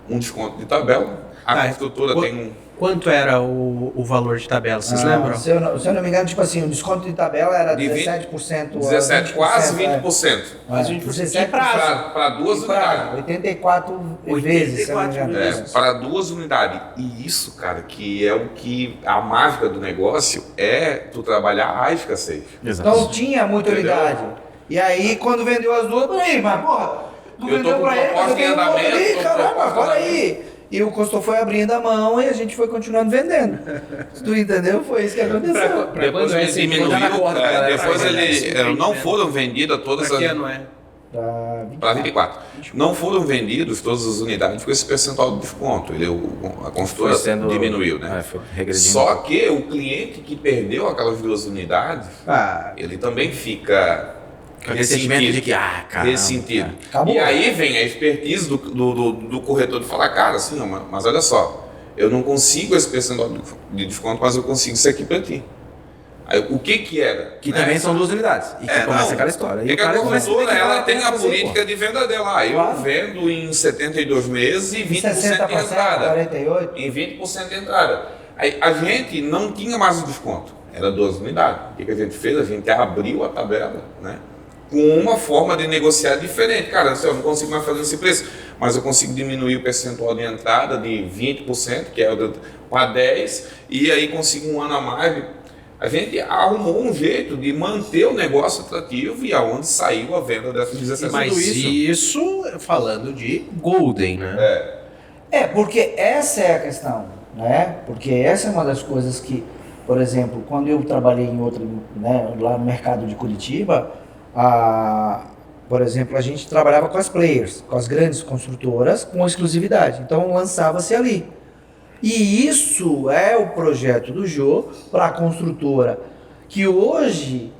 um desconto de tabela. A Tá, construtora qu- tem um... Quanto era o valor de tabela, vocês lembram? Se eu não me engano, tipo assim, o desconto de tabela era De 17%. 17, quase 20%. Quase 20%. 17%. De prazo. Para duas unidades. 84 vezes, se eu não me 84 engano. vezes. Para duas unidades. E isso, cara, que é o que a mágica do negócio é tu trabalhar a escassez. Então tinha muita Entendeu? unidade. E aí, quando vendeu as duas, peraí, mas porra, tu Eu tô vendeu com pra ele, proposta você tem em uma outra andamento, ali, tô com caramba, proposta em bora aí. E o consultor foi abrindo a mão e a gente foi continuando vendendo. Tu entendeu? Foi isso que aconteceu. Pra Depois quando é ele esse diminuiu, botar na corda, galera, depois pra ele esse não empreendimento. foram vendidas todas Pra que as... ano é? Para 24. Não foram vendidos todas as unidades com esse percentual de desconto. A consultora Foi sendo- diminuiu, né? foi regredindo. Só que o cliente que perdeu aquelas duas unidades, ele também fica Com aquele sentimento de que, caramba. ressentido. Acabou. E aí vem a expertise do corretor de falar, cara, assim, não, mas olha só, eu não consigo esse percentual de desconto, mas eu consigo isso aqui para ti. Aí, o que era? Que né? também são 2 unidades. E que começa aquela história. E É o que a cara começa a consultora, ter que ela falar, tem a fazer, política de venda dela. Eu Claro. vendo em 72 meses e 20% de 60%, entrada. 48%. Em 20% de entrada. Aí, a gente não tinha mais o desconto. Era 12 unidades. O que a gente fez? A gente abriu a tabela, né? Com uma forma de negociar diferente. Cara, assim, eu não consigo mais fazer esse preço, mas eu consigo diminuir o percentual de entrada de 20%, que é para 10%, e aí consigo um ano a mais. A gente arrumou um jeito de manter o negócio atrativo e aonde saiu a venda dessas 17 Mas tudo isso falando de Golden, né? Porque essa é a questão, né? Porque essa é uma das coisas que, por exemplo, quando eu trabalhei em outro, né, lá no mercado de Curitiba, por exemplo, a gente trabalhava com as players, com as grandes construtoras, com exclusividade. Então lançava-se ali. E isso é o projeto do Jô para a construtora, que hoje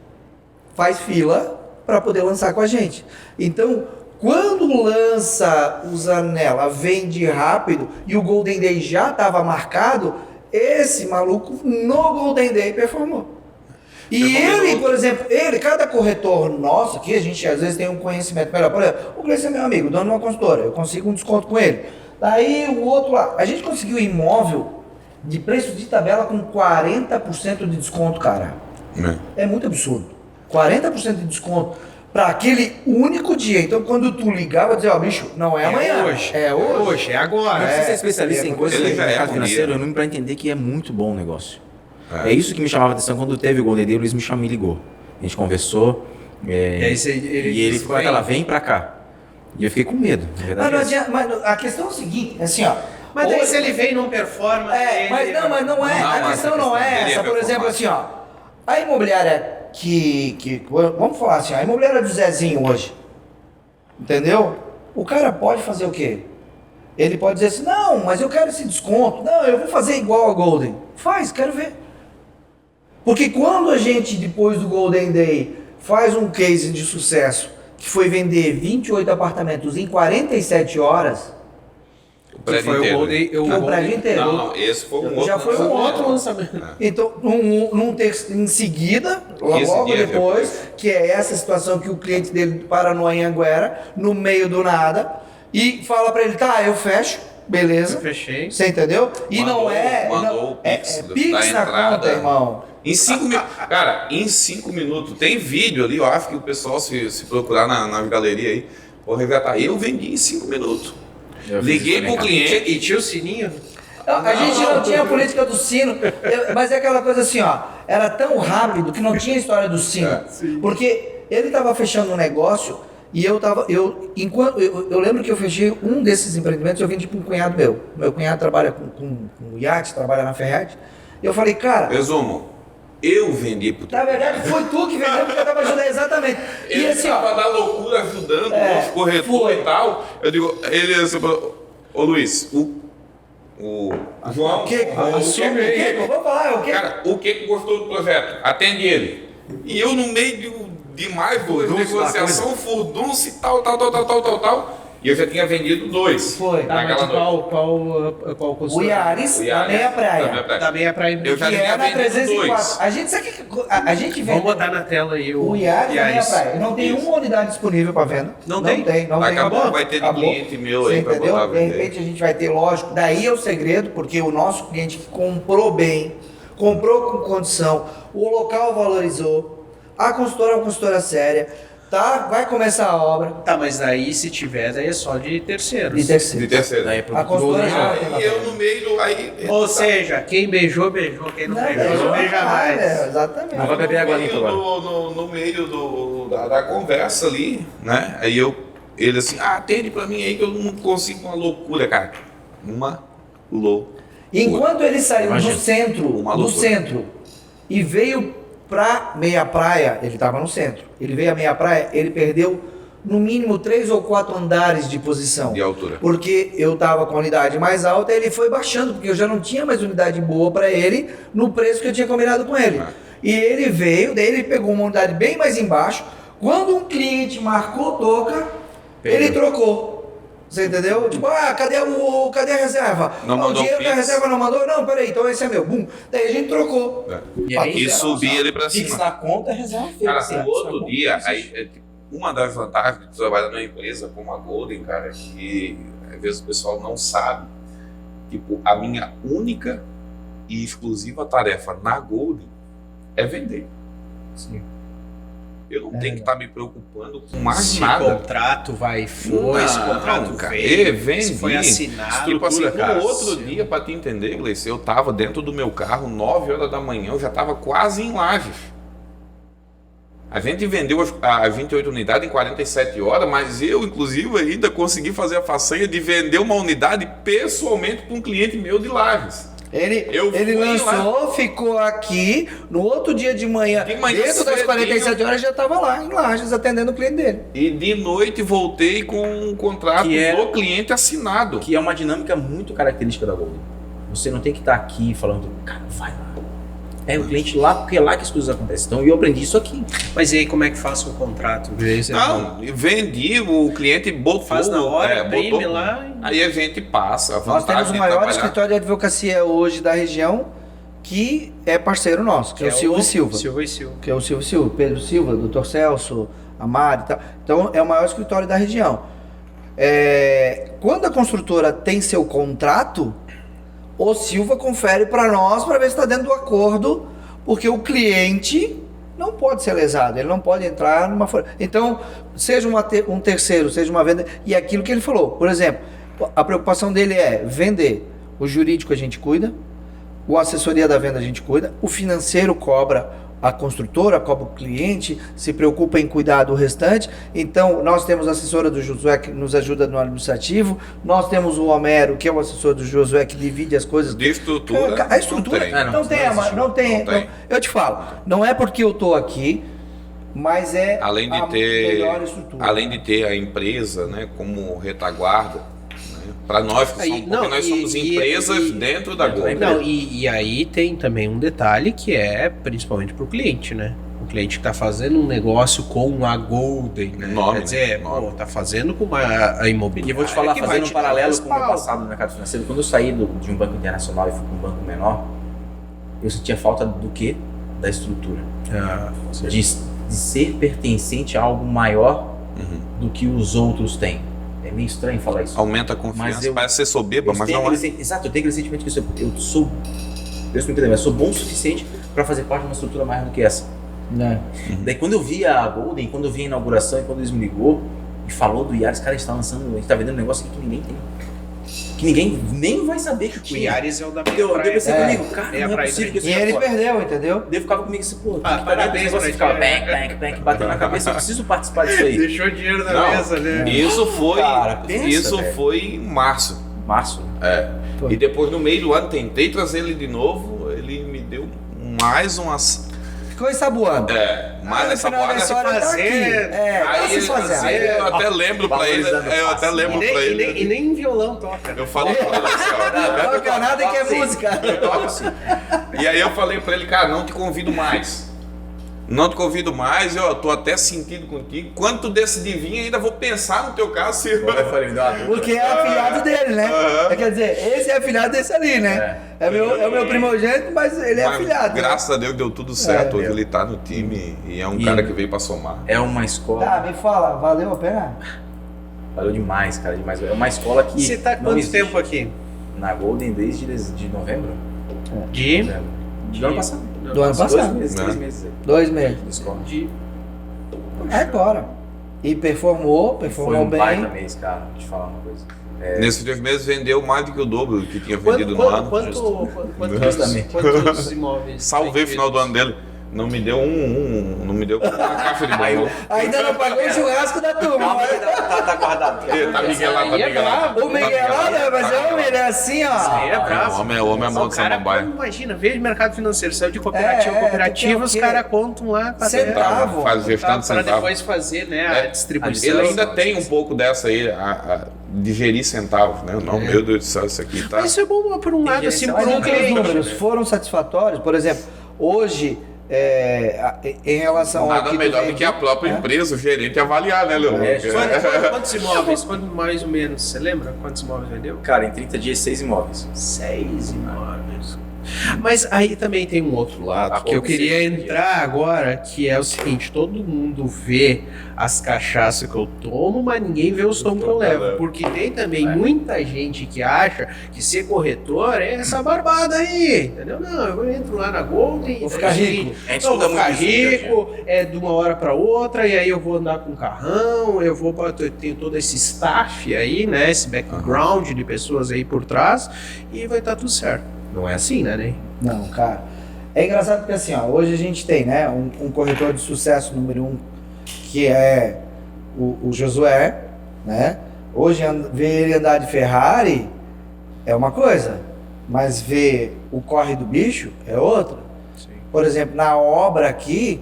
faz fila para poder lançar com a gente. Então, quando lança o Zanella, vende rápido e o Golden Day já estava marcado, esse maluco no Golden Day performou. E ele, por exemplo, cada corretor nosso aqui, a gente às vezes tem um conhecimento melhor. Por exemplo, o Gleice é meu amigo, dono de uma consultora, eu consigo um desconto com ele. Daí o outro lá, a gente conseguiu imóvel de preço de tabela com 40% de desconto, cara. É muito absurdo. 40% de desconto para aquele único dia. Então quando tu ligava, dizia, ó, bicho, não é amanhã. Hoje. É hoje. Hoje, é agora. Não precisa ser especialista em coisas ele do já é mercado bom financeiro, dia. eu não para entender que é muito bom o negócio. É isso que me chamava a atenção quando teve o Golden Day, o Luiz me ligou. A gente conversou e ele disse, ficou aquela, vem pra cá. E eu fiquei com medo, na Mas, verdade. não adianta, mas a questão é o seguinte, assim, ó. Mas daí hoje- se ele vem e não performa... mas não é. Não, a mas questão não é ele essa. é Por exemplo, performance. assim, ó. A imobiliária vamos falar assim, a imobiliária do Zezinho hoje. Entendeu? O cara pode fazer o quê? Ele pode dizer assim, não, mas eu quero esse desconto. Não, eu vou fazer igual a Golden. Faz, quero ver. Porque quando a gente, depois do Golden Day, faz um case de sucesso, que foi vender 28 apartamentos em 47 horas, prédio foi inteiro. o Golden... o prédio inteiro. Não, esse foi um outro. Já foi um lançamento. Outro lançamento. Então, num texto em seguida, 15 logo dias depois, que é essa situação que o cliente dele para no Anhanguera, no meio do nada, e fala pra ele, tá, eu fecho, beleza. Eu fechei. Você entendeu? E Mandou- não é. mandou não, o é Pix da Pix na entrada. conta, irmão. Em 5 minutos. Cara, em 5 minutos. Tem vídeo ali, eu acho que o pessoal, se procurar nas galerias aí, vou resgatar. Eu vendi em 5 minutos. Liguei pro cliente. E tinha o sininho? A gente não tinha a política do sino, mas é aquela coisa assim, ó. Era tão rápido que não tinha história do sino. Porque ele tava fechando um negócio e eu lembro que eu fechei um desses empreendimentos, eu vendi para um cunhado meu. Meu cunhado trabalha com iate, trabalha na Ferret. E eu falei, cara. Resumo. Eu vendi pro Na verdade, foi tu que vendeu porque eu tava ajudando, exatamente. Ele E assim, ó. tava na loucura ajudando o nosso corretor foi. e tal. Eu digo, ele assim, ô Luiz, o João, O que? assume aí. Eu vou falar, o que? Cara, o que gostou do projeto? Atende ele. E eu no meio de mais duas negociação, furdunço e tal. E eu já tinha vendido 2. Foi. Tá, mas de qual O consultor? Iaris, da Meia Praia. Da meia praia. Eu já Que tinha é na vendido 304. 2. A gente sabe que a gente vende. Vamos botar na tela aí O Iaris da Meia Iaris. Praia. Não tem uma unidade disponível para venda. Não tem? Acabou, vai ter de cliente meu Você aí pra entendeu? botar a De vender. repente a gente vai ter, lógico. Daí é o segredo, porque o nosso cliente que comprou bem, comprou com condição, o local valorizou, a consultora é uma consultora séria, tá? Vai começar a obra. Tá, mas daí se tiver, daí é só de terceiros. De terceiro. De terceiro. Daí é A produto consultora Golden, já né? tem E eu no meio do. Aí, Ou seja, quem beijou, beijou. Quem não beijou, não beija mais. Exatamente. Não vai beber água limpa agora. No meio da conversa ali, né? Aí ele assim, atende pra mim aí que eu não consigo uma loucura, cara. Uma loucura. Enquanto ele saiu Imagina. Uma do loucura. centro e veio pra Meia Praia, ele estava no centro. Ele veio à Meia Praia, ele perdeu no mínimo 3 ou 4 andares de posição. De altura. Porque eu estava com a unidade mais alta, ele foi baixando, porque eu já não tinha mais unidade boa para ele no preço que eu tinha combinado com ele. E ele veio, daí ele pegou uma unidade bem mais embaixo. Quando um cliente marcou toca, ele trocou. Você entendeu? Tipo, cadê a reserva? Não O mandou dinheiro da Pix. reserva não mandou? Não, peraí, então esse é meu. Bum. Daí a gente trocou. E aí, E subi ele pra Pix cima. na conta é reserva fixa. Cara, no outro dia, uma das vantagens de trabalhar numa empresa como a Golden, cara, é que às vezes o pessoal não sabe. Tipo, a minha única e exclusiva tarefa na Golden é vender. Sim. Eu não tenho que estar me preocupando com mais Se nada. o contrato foi, se o contrato cara, veio, se foi vendi. assinado. Tipo assim, cara. no outro dia, pra te entender, Gleice, eu tava dentro do meu carro, 9 horas da manhã, eu já tava quase em Lages. A gente vendeu as 28 unidades em 47 horas, mas eu, inclusive, ainda consegui fazer a façanha de vender uma unidade pessoalmente para um cliente meu de Lages. Eu Ele fui lançou, ficou aqui, no outro dia de manhã, De manhã dentro das cedinho. 47 horas, já estava lá, em Lages, atendendo o cliente dele. E de noite voltei com um contrato Que é- do cliente assinado. Que é uma dinâmica muito característica da Golden. Você não tem que estar aqui falando, cara, vai lá. Pega o cliente lá, porque é lá que as coisas acontecem. Então, eu aprendi isso aqui. Mas e aí, como é que faço o contrato? Não, vendi, o cliente botou. Faz na hora, imprime botou. lá. Aí a gente passa. A Nós vantagem temos o de maior trabalhar- escritório de advocacia hoje da região, que é parceiro nosso, que é o Silvio Silva. Silva e Silva. Que é o Silvio Silva, Pedro Silva, Dr. Celso, Amari e tal. Então, é o maior escritório da região. Quando a construtora tem seu contrato, o Silva confere para nós para ver se está dentro do acordo, porque o cliente não pode ser lesado, ele não pode entrar numa... Então, seja um terceiro, seja uma venda, e aquilo que ele falou, por exemplo, a preocupação dele é vender, o jurídico a gente cuida, o assessoria da venda a gente cuida, o financeiro cobra a construtora, cobra o cliente, se preocupa em cuidar do restante. Então, nós temos a assessora do Josué que nos ajuda no administrativo, nós temos o Homero, que é o assessor do Josué, que divide as coisas. De estrutura. A estrutura não tem. não tem. Eu te falo, não é porque eu tô aqui, mas é Além de a melhor estrutura. além de ter a empresa, né, como retaguarda, né, para nós que Aí, somos, não, porque nós somos empresas dentro da Golden. Não, e aí tem também um detalhe que é principalmente para o cliente, né? O cliente que está fazendo um negócio com a Golden, né? Nome, Quer dizer, nome. tá fazendo com a imobiliária. E vou te falar, que vai fazendo te um dar paralelo com o meu respaldo. passado no mercado financeiro, quando eu saí de um banco internacional e fui para um banco menor, eu sentia falta do quê? Da estrutura. Ah, De ser pertencente a algo maior do que os outros têm. É meio estranho falar isso. Aumenta a confiança, Mas eu- parece ser soberba, mas não é. Exato, eu tenho aquele sentimento que eu sou, Deus me entenda, mas eu sou bom o suficiente para fazer parte de uma estrutura maior do que essa. Né? Daí quando eu vi a Golden, quando eu vi a inauguração e quando eles me ligou e falou do Yaris, cara, a gente tá lançando, a gente tá vendendo um negócio aqui que ninguém tem. Que ninguém nem vai saber que O tinha. Yaris é o da minha Eu praia. pensei comigo, cara, Meia não é praia possível que isso E seja ele foda. perdeu, entendeu? Daí ficava comigo assim, pô, parabéns pra você ficava ti. bang, batendo na cabeça, eu preciso participar disso aí. Deixou dinheiro na Não. mesa, né? Isso foi. Cara, pensa, isso velho. foi em março. Março. Foi. E depois, no meio do ano, tentei trazer ele de novo. Ele me deu mais umas. Ficou ensaboando. Mais No essa final da boada. história tá aqui. fazer. Tá Aí se ele fazendo. fazia, eu até lembro pra ele. valorizando Eu até fácil. lembro pra ele. E nem violão toca. Eu falei pra ele assim, ó. Não toca nada que é Sim. música. Eu toco assim. E aí eu falei pra ele, cara, não te convido mais. Não te convido mais, eu tô até sentido contigo. Quando tu decidir vir, ainda vou pensar no teu caso. Se... Eu falei, me deu uma dor. Porque é afilhado dele, né? Aham. Quer dizer, esse é afilhado desse ali, né? É o meu primogênito, mas ele é Mas, afilhado. né? graças a Deus deu tudo certo. Hoje deu. ele tá no time e é um E- cara que veio pra somar. É uma escola. Tá, me fala, valeu a pena? Valeu demais, cara, demais. É uma escola que. Você tá não quanto existe tempo aqui? Na Golden desde de novembro? De? Do ano passado. Do ano passado. 2 meses, Né? 3 meses aí, 2 meses. de escola. É agora. E performou Foi um bem. baita mês, cara. Vou te falar uma coisa. Nesses 2 meses vendeu mais do que o dobro do que tinha vendido no ano. Quantos imóveis? Salvei o final do ano dele. Não me deu não me deu uma caixa de bombom. Ainda não pagou o churrasco da turma. Calma, mas- tá guardado. Tá Miguelado, tá Aí é Miguelado. brabo. O Miguelado, né? Mas é homem, ele é assim, ó. Aí é brabo. O homem é mão de cara, samambaia. imagina, veio de mercado financeiro, saiu de cooperativa É, cooperativa, os tem o quê? caras contam lá com a Centavo. Faz gestão de para centavo. depois fazer, né, a distribuição. Ele ainda tem um pouco dessa aí, de gerir centavos, né? Não, meu Deus do céu, isso aqui tá. Mas isso é bom por um lado, assim, Mas por um entre os cliente. números foram satisfatórios? Por exemplo, hoje, em relação ao Nada que tu melhor do vende- que a própria empresa, o gerente avaliar, né, Leon? Quantos imóveis? Quanto mais ou menos? Você lembra quantos imóveis vendeu? Cara, em 30 dias, 6 imóveis. 6 imóveis. Mas aí também tem um outro lado que eu queria entrar agora, que é o seguinte: todo mundo vê as cachaças que eu tomo, mas ninguém vê os tomos que eu levo. Porque tem também muita gente que acha que ser corretor é essa barbada aí, entendeu? Não, eu entro lá na Golden, Vou ficar rico. A gente eu vou escuta ficar muito isso no dia a rico, é de uma hora para outra, e aí eu vou andar com um carrão, eu tenho todo esse staff aí, né? Esse background de pessoas aí por trás, e vai estar tudo certo. Não é assim, né, Ney? Não, cara. É engraçado porque assim, ó, hoje a gente tem, né, um corretor de sucesso número 1, que é o Josué, né? Hoje ver ele andar de Ferrari é uma coisa, mas ver o corre do bicho é outra. Sim. Por exemplo, na obra aqui,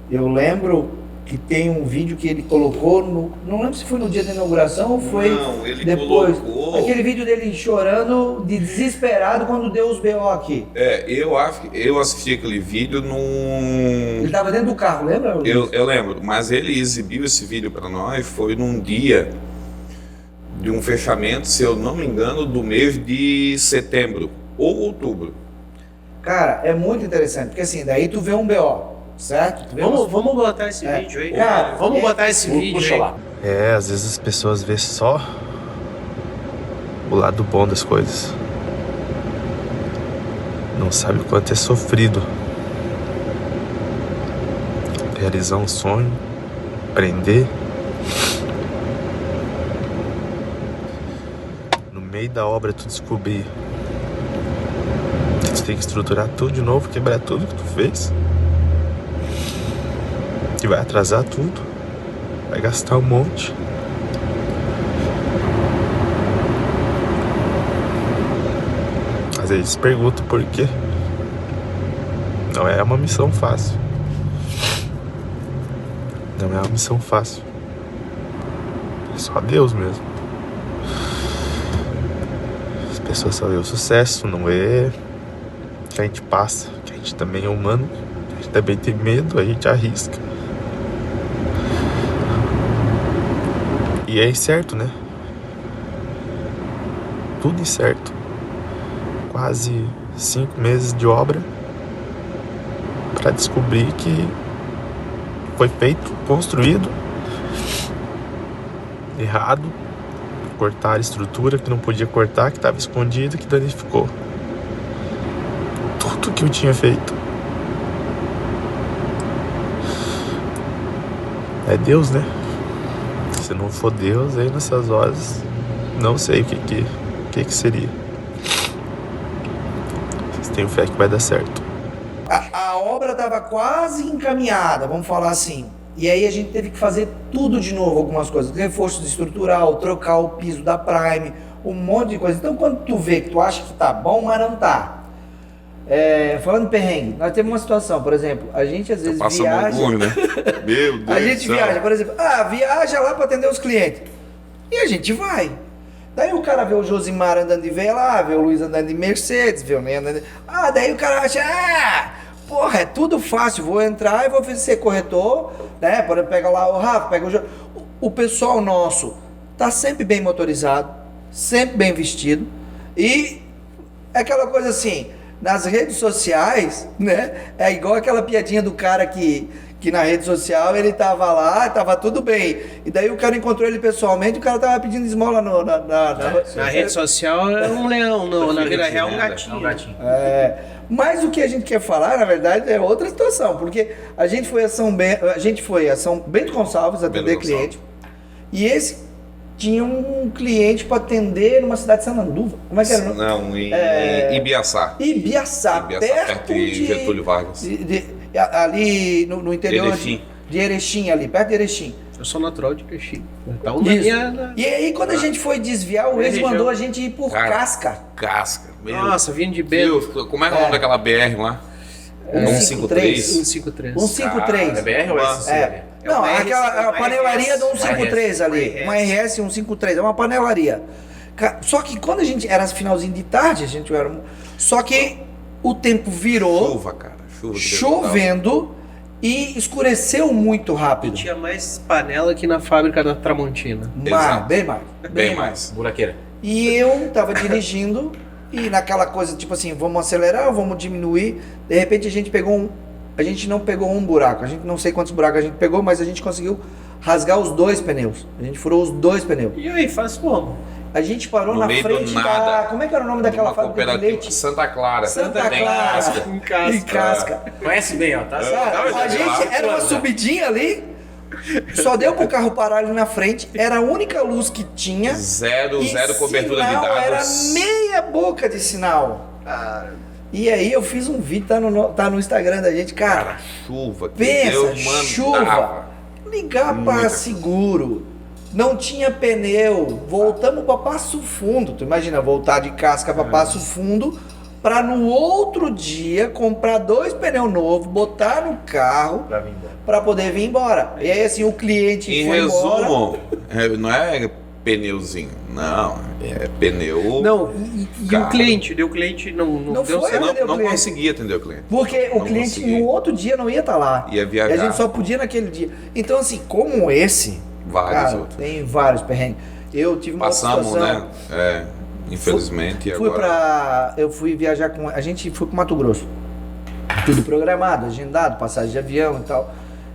eu lembro que tem um vídeo que ele colocou não lembro se foi no dia da inauguração ou foi Não, ele depois. colocou. Aquele vídeo dele chorando de desesperado quando deu os BO aqui. Eu acho que eu assisti aquele vídeo Ele tava dentro do carro, lembra? Luiz? Eu lembro, mas ele exibiu esse vídeo para nós, foi num dia de um fechamento, se eu não me engano, do mês de setembro ou outubro. Cara, é muito interessante, porque assim, daí tu vê um BO, certo? Tu vê Vamos botar esse É. vídeo aí. Cara, Vamos botar esse vídeo Puxa aí. lá. Às vezes as pessoas vê só o lado bom das coisas. Não sabe o quanto é sofrido realizar um sonho, aprender. No meio da obra tu descobrir que tu tem que estruturar tudo de novo, quebrar tudo que tu fez. Que vai atrasar tudo. Vai gastar um monte. Às vezes pergunto por quê. Não é uma missão fácil. Não é uma missão fácil. É só Deus mesmo. As pessoas só vê o sucesso, não é que a gente passa, que a gente também é humano, a gente também tem medo, a gente arrisca. E é incerto, né? Tudo incerto. Quase 5 meses de obra para descobrir que foi feito, construído errado, cortaram estrutura que não podia cortar, que estava escondida, que danificou tudo que eu tinha feito. É Deus, né? Se não for Deus, aí nessas horas, não sei o que seria. Vocês têm fé que vai dar certo. A obra estava quase encaminhada, vamos falar assim. E aí a gente teve que fazer tudo de novo, algumas coisas. Reforço estrutural, trocar o piso da Prime, um monte de coisa. Então quando tu vê que tu acha que tá bom, mas não tá. Falando em perrengue, nós temos uma situação, por exemplo, a gente às vezes viaja... Orgulho, né? Meu Deus A gente viaja, por exemplo, viaja lá para atender os clientes. E a gente vai. Daí o cara vê o Josimar andando de vela, vê o Luiz andando de Mercedes, vê o Ney andando de... daí o cara acha, porra, é tudo fácil, vou entrar e vou ser corretor, né? Pode pegar lá o Rafa, pega o pessoal nosso tá sempre bem motorizado, sempre bem vestido, e é aquela coisa assim, nas redes sociais, né? É igual aquela piadinha do cara que na rede social ele tava lá, tava tudo bem. E daí o cara encontrou ele pessoalmente, o cara tava pedindo esmola na rede social é um leão, na vida real é um gatinho. Mas o que a gente quer falar, na verdade, é outra situação, porque a gente foi a São Bento Gonçalves atender cliente, e esse tinha um cliente para atender numa cidade de Sananduva. Como é que era? Não, em Ibiaçá. Ibiaçá, perto de Getúlio Vargas. Ali no interior Erechim. de Erechim, ali, perto de Erechim. Eu sou natural de Erechim. Então, E aí, quando a gente foi desviar, o ex mandou a gente ir por Casca. Nossa, vindo de B. Como é que é o nome daquela BR lá? 153. 153. 153. É BR ou SC? Não, a panelaria do 153 ali. Uma RS 153, é uma panelaria. Só que quando a gente era finalzinho de tarde, a gente era. Só que o tempo virou. Chuva, cara. Chovendo e escureceu muito rápido. Tinha mais panela que na fábrica da Tramontina. Bem mais. Buraqueira. E eu tava dirigindo e naquela coisa, tipo assim, vamos acelerar, vamos diminuir. De repente a gente não pegou um buraco. A gente não sei quantos buracos a gente pegou, mas a gente conseguiu rasgar os 2 pneus. A gente furou os 2 pneus. E aí, faz como? A gente parou na frente da... Como é que era o nome daquela fábrica de leite? Santa Clara. Santa Clara. Em Casca. Conhece bem, ó. Tá certo. A gente era uma subidinha ali, só deu pro carro parar ali na frente, era a única luz que tinha. Zero cobertura de dados. Era meia boca de sinal. E aí eu fiz um vídeo, tá no Instagram da gente, cara. Chuva. Pensa, chuva. Ligar para seguro. Não tinha pneu, voltamos para Passo Fundo. Tu imagina voltar de Casca para Passo Fundo para no outro dia comprar 2 pneus novos, botar no carro para poder vir embora. E aí assim o cliente foi embora. Em resumo, não é pneuzinho, não, é pneu. Não, e o cliente não deu foi, certo. Não conseguia atender o cliente. Porque o cliente no outro dia não ia estar lá. Ia viajar. E a gente só podia naquele dia. Então assim, como esse, vários outros. Tem vários perrengues. Eu tive uma Passamos, situação, né? Infelizmente. Eu fui viajar com... A gente foi pro Mato Grosso. Tudo programado, agendado, passagem de avião e tal.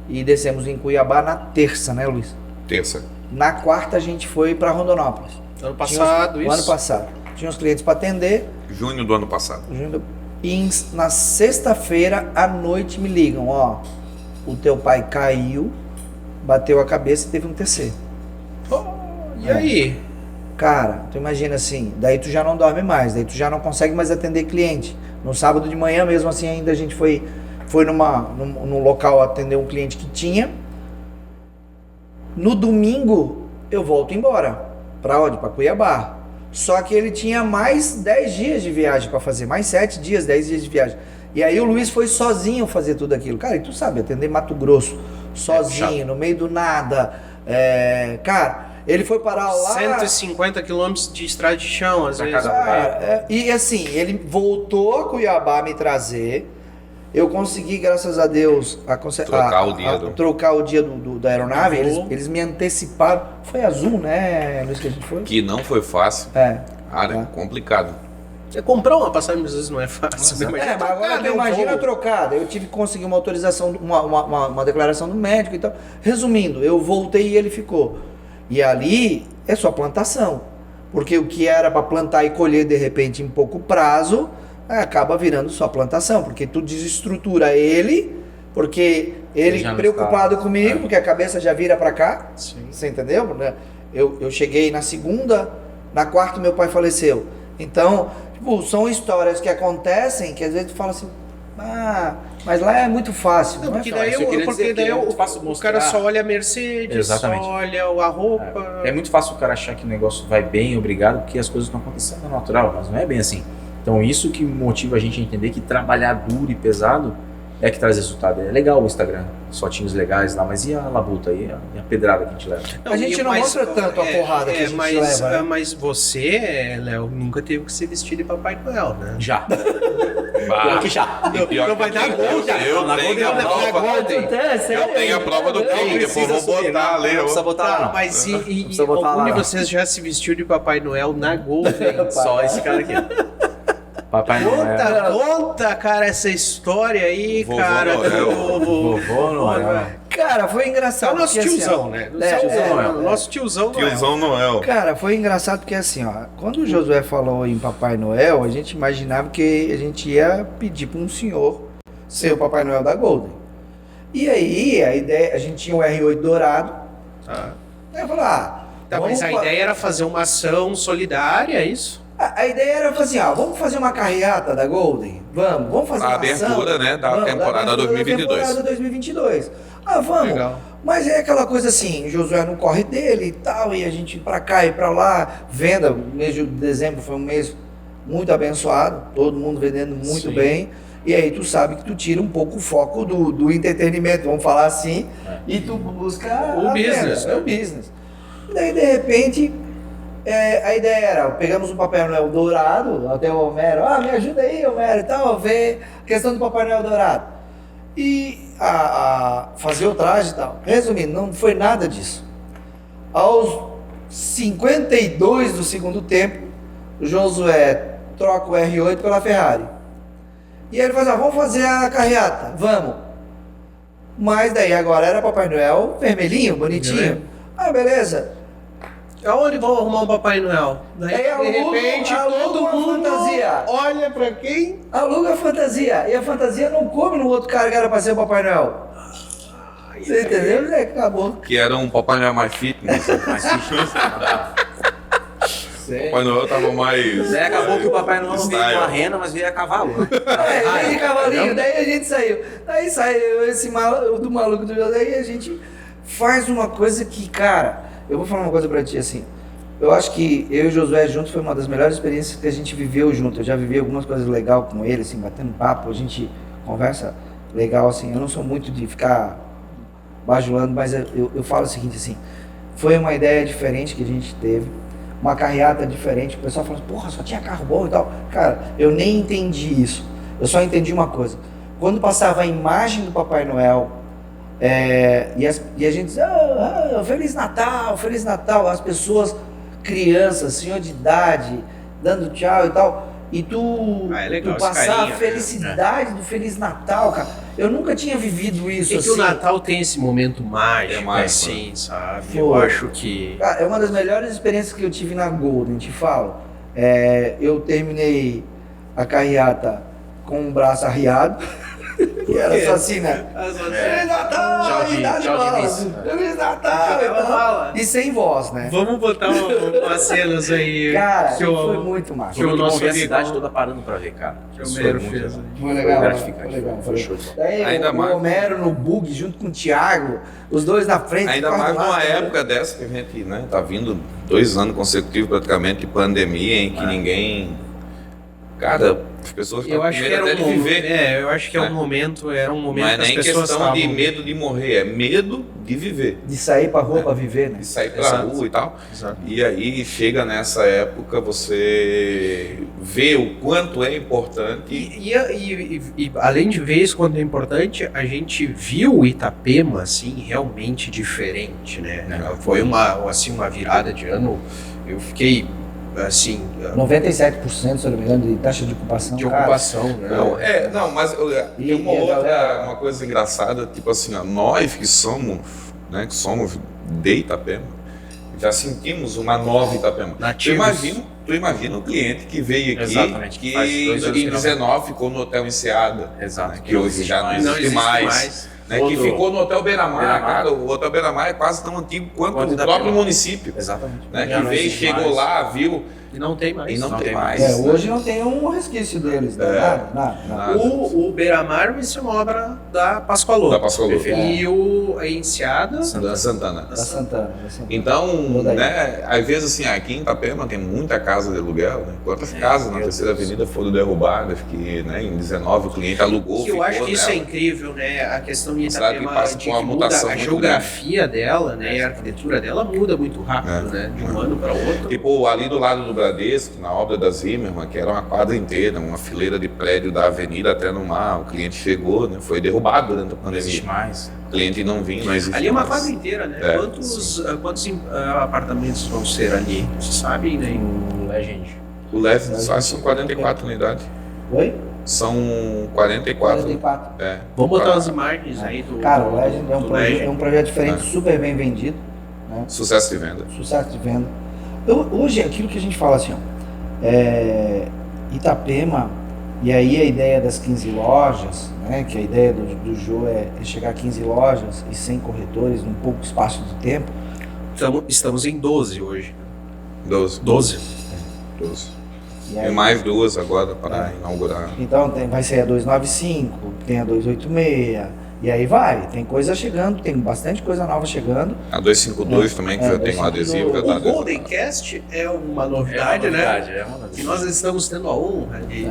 E descemos em Cuiabá na terça, né, Luiz? Terça. Na quarta a gente foi pra Rondonópolis. Ano passado, Ano passado. Tinha os clientes para atender. Junho do ano passado. E na sexta-feira à noite me ligam, ó. O teu pai caiu, bateu a cabeça e teve um TC. E aí? Cara, tu imagina assim, daí tu já não dorme mais, daí tu já não consegue mais atender cliente. No sábado de manhã mesmo assim ainda a gente foi num local atender um cliente que tinha. No domingo eu volto embora. Pra onde? Pra Cuiabá. Só que ele tinha mais 10 dias de viagem pra fazer, mais 7 dias, 10 dias de viagem. E aí o Luiz foi sozinho fazer tudo aquilo. Cara, e tu sabe, atender Mato Grosso, sozinho, no meio do nada. Cara, ele foi parar lá... 150 quilômetros de estrada de chão, às vezes. E assim, ele voltou a Cuiabá me trazer. Eu consegui, graças a Deus, trocar o dia da aeronave. Eles me anteciparam. Foi Azul, né, Luiz, que a gente foi? Que não foi fácil. Cara, é complicado. Comprar uma passagem às vezes não é fácil. Mas agora imagina trocada. Eu tive que conseguir uma autorização, uma declaração do médico e tal. Resumindo, eu voltei e ele ficou. E ali é só plantação. Porque o que era para plantar e colher de repente em pouco prazo, acaba virando só plantação, porque tu desestrutura ele, porque ele Já não preocupado está. comigo, porque a cabeça já vira para cá. Sim. Você entendeu? Né? Eu cheguei na segunda, na quarta meu pai faleceu. Então, tipo, são histórias que acontecem que às vezes tu fala assim, mas lá é muito fácil. Não, Não é porque fácil. daí, isso eu queria porque dizer daí que é o, muito fácil o mostrar. cara só olha a Mercedes, Exatamente. só olha a roupa. É muito fácil o cara achar que o negócio vai bem, obrigado, porque as coisas estão acontecendo natural, mas não é bem assim. Então isso que motiva a gente a entender que trabalhar duro e pesado é que traz resultado. É legal o Instagram, fotinhos legais lá, mas e a labuta, e a pedrada que a gente leva? A gente não mostra tanto a porrada que a gente leva, né? Mas você, Léo, nunca teve que se vestir de Papai Noel, né? Já. Bah, Pior que já. e pior Não que vai dar gol, já. Eu Na tenho a Golden, prova. Eu tenho a prova do crime, depois vou botar ali. Não precisa botar lá, Tá, não. mas e precisa botar algum lá, de não. vocês já se vestiu de Papai Noel na Golden? Só esse cara aqui. Papai Noel. Conta, cara, essa história aí, Vovô cara. Noel. Vovô Noel. Cara, foi É engraçado. o nosso porque, assim, tiozão, ó, né? Nosso tiozão Noel. Tiozão Noel. Cara, foi engraçado porque assim, ó, quando o Josué falou em Papai Noel, a gente imaginava que a gente ia pedir para um senhor ser o Papai Noel da Golden. E aí, a ideia, a gente tinha o R8 dourado. Tá. Aí eu falei, Tá, mas a ideia era fazer uma ação solidária, é isso? A ideia era fazer assim, vamos fazer uma carreata da Golden? Vamos fazer A uma abertura, ação? né, da Vamos, temporada abertura 2022. Da temporada 2022. Vamos. Legal. Mas é aquela coisa assim, o Josué não corre dele e tal, e a gente ir pra cá e pra lá, venda, o mês de dezembro foi um mês muito abençoado, todo mundo vendendo muito Sim. bem, e aí tu sabe que tu tira um pouco o foco do entretenimento, vamos falar assim, e tu busca O a business, venda, né? o business. E daí, de repente, a ideia era, pegamos um Papai Noel dourado, até o Homero, me ajuda aí, Homero, e tal, ver a questão do Papai Noel dourado. E a fazer o traje e tal. Resumindo, não foi nada disso. Aos 52 do segundo tempo, o Josué troca o R8 pela Ferrari. E aí ele fala, vamos fazer a carreata, vamos. Mas daí agora era Papai Noel vermelhinho, bonitinho. Beleza. Aonde vão arrumar um Papai Noel? Daí, Aí de aluga- repente, aluga todo uma mundo fantasia. olha pra quem? Aluga a fantasia. E a fantasia não come no outro cara que era pra ser o Papai Noel. Você entendeu? E aí acabou. Que era um Papai Noel mais fitness. Papai Noel tava mais. Daí acabou que o Papai Noel não veio Style. com a rena, mas veio a cavalo. Né? Veio de cavalinho, daí a gente saiu. Daí saiu esse do maluco do José e a gente faz uma coisa que, cara, eu vou falar uma coisa pra ti assim. Eu acho que eu e o Josué juntos foi uma das melhores experiências que a gente viveu junto. Eu já vivi algumas coisas legais com ele, assim, batendo papo, a gente conversa legal, assim. Eu não sou muito de ficar bajulando, mas eu falo o seguinte, assim, foi uma ideia diferente que a gente teve, uma carreata diferente. O pessoal fala, porra, só tinha carro bom e tal. Cara, eu nem entendi isso. Eu só entendi uma coisa. Quando passava a imagem do Papai Noel, e a gente dizia, Feliz Natal, as pessoas, crianças, senhor de idade, dando tchau e tal, e tu, É legal, tu esse passar carinho, a felicidade do Feliz Natal, cara. Eu nunca tinha vivido isso É que assim. o Natal tem esse momento mágico, É mágico, assim, sabe? Foi. Eu acho que... Cara, é uma das melhores experiências que eu tive na Golden, te falo. Eu terminei a carreata com o braço arriado. E era só assim, né? Feliz Natal! Tchau de- e dá de tchau de bola. missa. Feliz Natal! e Ela tal. fala. E sem voz, né? Vamos botar umas cenas aí. Cara, que o- foi muito massa. que o Foi nosso bom ver a amigo- cidade toda parando pra ver, cara. que o Isso Homero foi muito fez. legal. Foi legal, Foi né? gratificante. Foi legal, Foi foi show. legal. Daí Ainda o mais- Homero no bug junto com o Thiago, os dois na frente. Ainda quase mais lá, numa né? época dessa que a gente, né, tá vindo 2 anos consecutivos praticamente de pandemia em que ninguém. Cara, as pessoas Eu acho que era até de viver. eu acho que né? era um momento Não que é as nem pessoas questão de estavam... medo de morrer, é medo de viver. De sair pra rua pra viver, né? De sair pra Exato. rua e tal. Exato. E aí chega nessa época, você vê o quanto é importante. E além de ver isso quanto é importante, a gente viu o Itapema assim realmente diferente, né? Foi uma virada de ano. Eu fiquei assim 97%, se eu não me engano, de taxa de ocupação. de cara. ocupação, né? Não, mas E- tem uma e a outra, galera- uma coisa engraçada, tipo assim, ó, nós que somos de Itapema, Já sentimos uma nova Itapema. Nativos. Tu imagina o cliente que veio aqui, Exatamente, que faz 2 anos em que não. 19 ficou no Hotel Enseada, Exato. né, que hoje já não Não existe existe mais. mais. Né, que Outro- ficou no Hotel Beira-Mar, Beira-Mar. cara. O Hotel Beira-Mar é quase tão antigo quanto o Itapema. próprio município. Exatamente. Né, Já que não veio, existe chegou mais. lá, viu E não tem mais. e não tem mais. É, né? hoje não tem um resquício deles, né? Nada. Nada. O Beira-Mar vai ser uma obra da Pascoaloto. Da Pascoaloto. E a Enseada... Da Santana. Da Santana. Então, Toda aí. né, às vezes assim, aqui em Itapema tem muita casa de aluguel, né? Quantas casas na terceira avenida foram derrubadas, que né, em 19 o cliente alugou, Que eu acho que isso é nela. incrível, né? A questão de Uma cidade que Itapema, passa de por uma que muda mutação a muito geografia dela, né? E a arquitetura dela muda muito rápido, né? De um ano para outro. Tipo, ali do lado do Bradesco, na obra da Zimmermann, que era uma quadra inteira, uma fileira de prédio da avenida até no mar, o cliente chegou, né? Foi derrubado durante a Não existe pandemia. mais. O cliente não vinha, não existe Ali é uma mais. quadra inteira, né? É, Quantos apartamentos vão ser ali? Você sabe, né? Legend. O Leve são 44 unidades. Oi? São 44. 44. É. Vamos botar Pra- as imagens aí do... Cara, o Legend é do é um projeto diferente, super bem vendido, né? Sucesso de venda. Sucesso de venda. Hoje, aquilo que a gente fala assim, ó, Itapema, e aí a ideia das 15 lojas, né, que a ideia do Jô é chegar a 15 lojas e 100 corretores num pouco espaço de tempo. Estamos em 12 hoje. 12. 12. E E aí, mais duas agora para inaugurar. então vai ser a 295, tem a 286, e aí vai. Tem coisa chegando, tem bastante coisa nova chegando. A 252 também, que já tem um 252. adesivo. O verdade. Golden Cast é uma novidade, né? É uma novidade. E nós estamos tendo a honra de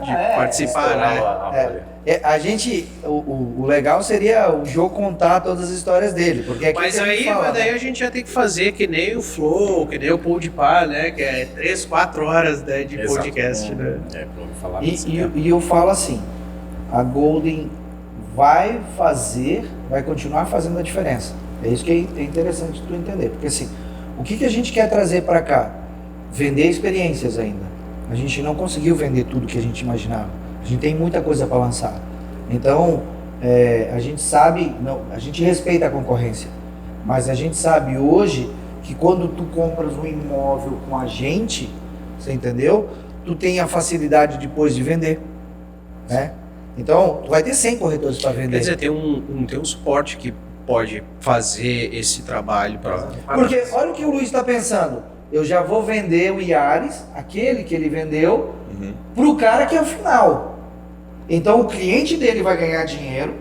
É, participar, né? A gente, o legal seria o Jô contar todas as histórias dele, porque é Mas aquilo que a aí, gente fala, daí né? a gente ia ter que fazer que nem o Flow, que nem o Podpah, né? Que é 3, 4 horas, né, de Exato. podcast, né? É, pra eu falar E, desse e, tempo. e eu falo assim, a Golden vai continuar fazendo a diferença. É isso que é interessante tu entender, porque assim, o que a gente quer trazer para cá? Vender experiências ainda. A gente não conseguiu vender tudo que a gente imaginava. A gente tem muita coisa para lançar. Então, a gente sabe, a gente respeita a concorrência, mas a gente sabe hoje que quando tu compras um imóvel com a gente, você entendeu? Tu tem a facilidade depois de vender, né? Então, tu vai ter 100 corretores para vender. Quer dizer, tem um suporte que pode fazer esse trabalho para... Porque olha o que o Luiz está pensando. Eu já vou vender o Yaris, aquele que ele vendeu, para o cara que é o final. Então o cliente dele vai ganhar dinheiro,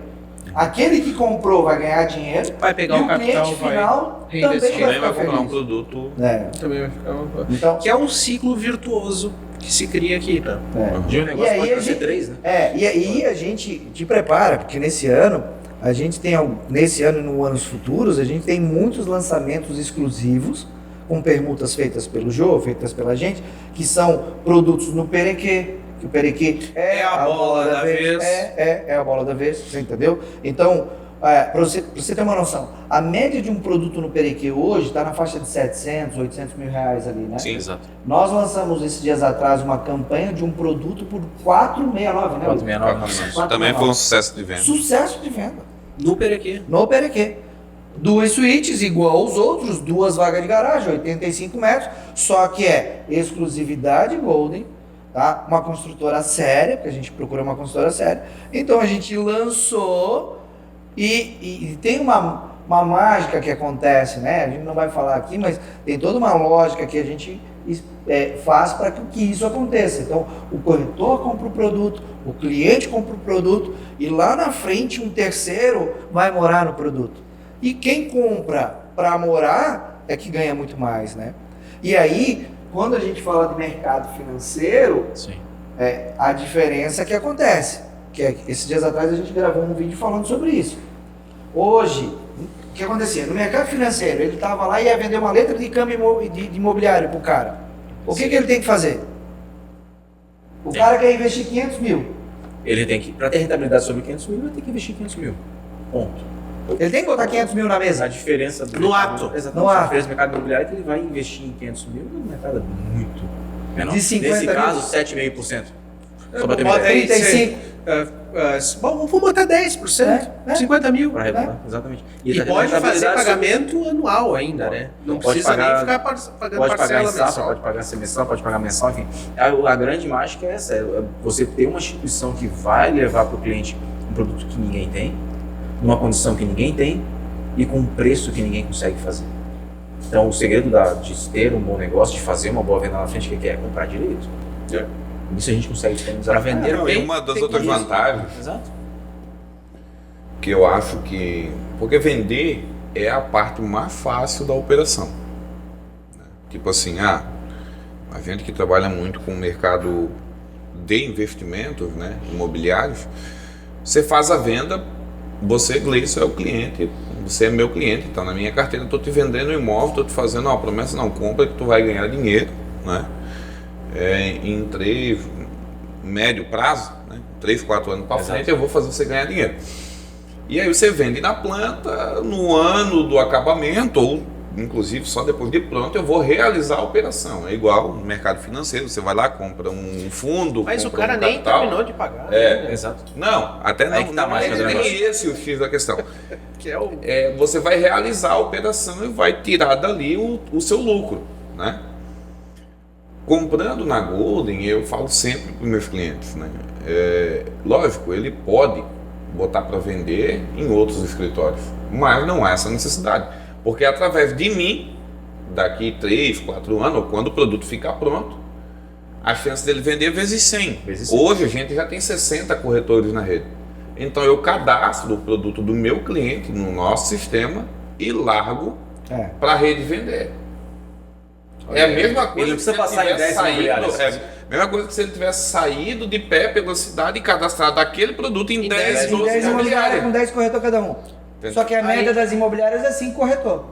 aquele que comprou vai ganhar dinheiro, Vai pegar e o o capital, cliente vai final reinvestir. também vai Também vai ficar comprar um feliz. produto. Também vai ficar... Então, Que é um ciclo virtuoso que se cria aqui, né? De um E negócio aí pode a fazer gente, 3, né? e aí a gente te prepara, porque nesse ano, a gente tem, nesse ano e nos anos futuros, a gente tem muitos lançamentos exclusivos, com permutas feitas pelo Jô, feitas pela gente, que são produtos no Perequê, que o Perequê É a bola da vez. É a bola da vez, você entendeu? Então, para você ter uma noção, a média de um produto no Perequê hoje está na faixa de 700, 800 mil reais ali, né? Sim. Exato. Nós lançamos esses dias atrás uma campanha de um produto por 469, né? 469. Também foi um sucesso de venda. Sucesso de venda. No Perequê. No Perequê. 2 suítes igual aos outros, 2 vagas de garagem, 85 metros, só que é exclusividade Golden, tá? Uma construtora séria, porque a gente procura uma construtora séria. Então a gente lançou e tem uma mágica que acontece, né? A gente não vai falar aqui, mas tem toda uma lógica que a gente faz para que isso aconteça. Então, o corretor compra o produto, o cliente compra o produto e lá na frente um terceiro vai morar no produto. E quem compra para morar é que ganha muito mais, né? E aí, quando a gente fala de mercado financeiro, Sim. a diferença que acontece, que esses dias atrás a gente gravou um vídeo falando sobre isso. Hoje, o que acontecia? No mercado financeiro, ele estava lá e ia vender uma letra de câmbio de imobiliário para o cara. O que ele tem que fazer? O cara quer investir 500 mil. Ele tem que, para ter rentabilidade sobre 500 mil, vai ter que investir 500 mil. Ponto. Ele tem que botar 500 mil na A mesa. diferença do No mercado- ato. Exatamente. No A ato. diferença do mercado imobiliário é que ele vai investir em 500 mil no mercado é muito menor. De 50 Nesse mil. caso, 7,5%. Só pra ter uma Bota ideia. aí, 35. Bom, vamos botar 10%, 50 mil. Para arredondar, exatamente. E a pode fazer rentabilidade pagamento anual ainda, né? Não pode precisa pagar- nem ficar pagando Pode pagar parcela em safra, mensal. pode pagar semestral, pode pagar mensal, enfim. A grande mágica é essa, é você ter uma instituição que vai levar para o cliente um produto que ninguém tem, numa condição que ninguém tem e com um preço que ninguém consegue fazer. Então o segredo de ter um bom negócio, de fazer uma boa venda na frente, que é comprar direito. Isso a gente consegue disponibilizar. Pra vender Não, e bem, uma das tem outras isso. vantagens Exato. que eu acho que... Porque vender é a parte mais fácil da operação. Né? Tipo assim, a gente que trabalha muito com o mercado de investimentos, né, imobiliários, você faz a venda, você, Gleison, é o cliente, você é meu cliente, então na minha carteira eu estou te vendendo um imóvel, estou te fazendo uma promessa, não, compra que tu vai ganhar dinheiro, né? Em médio prazo, né? 3, 4 anos para frente, eu vou fazer você ganhar dinheiro. E aí você vende na planta, no ano do acabamento, ou inclusive só depois de pronto, eu vou realizar a operação. É igual no mercado financeiro, você vai lá, compra um fundo, Mas o compra cara um nem capital. terminou de pagar. É. né? Exato. Não, até Aí não, que tá não mais é fazendo nem negócio. esse o X da questão. Que é o... Você vai realizar a operação e vai tirar dali o seu lucro, né? Comprando na Golden, eu falo sempre para os meus clientes, né? Lógico, ele pode botar para vender em outros escritórios, mas não há essa necessidade, porque através de mim, daqui 3, 4 anos, ou quando o produto ficar pronto, a chance dele vender vezes 100. Hoje a gente já tem 60 corretores na rede. Então eu cadastro o produto do meu cliente no nosso sistema e largo para a rede vender. É a mesma coisa Ele não precisa passar em 10 imobiliárias. Mesma coisa que se ele tivesse saído de pé pela cidade e cadastrado aquele produto em 10, Tem 12 10 imobiliárias imobiliárias. com 10 corretores cada um. Só que a média das imobiliárias é 5 corretor.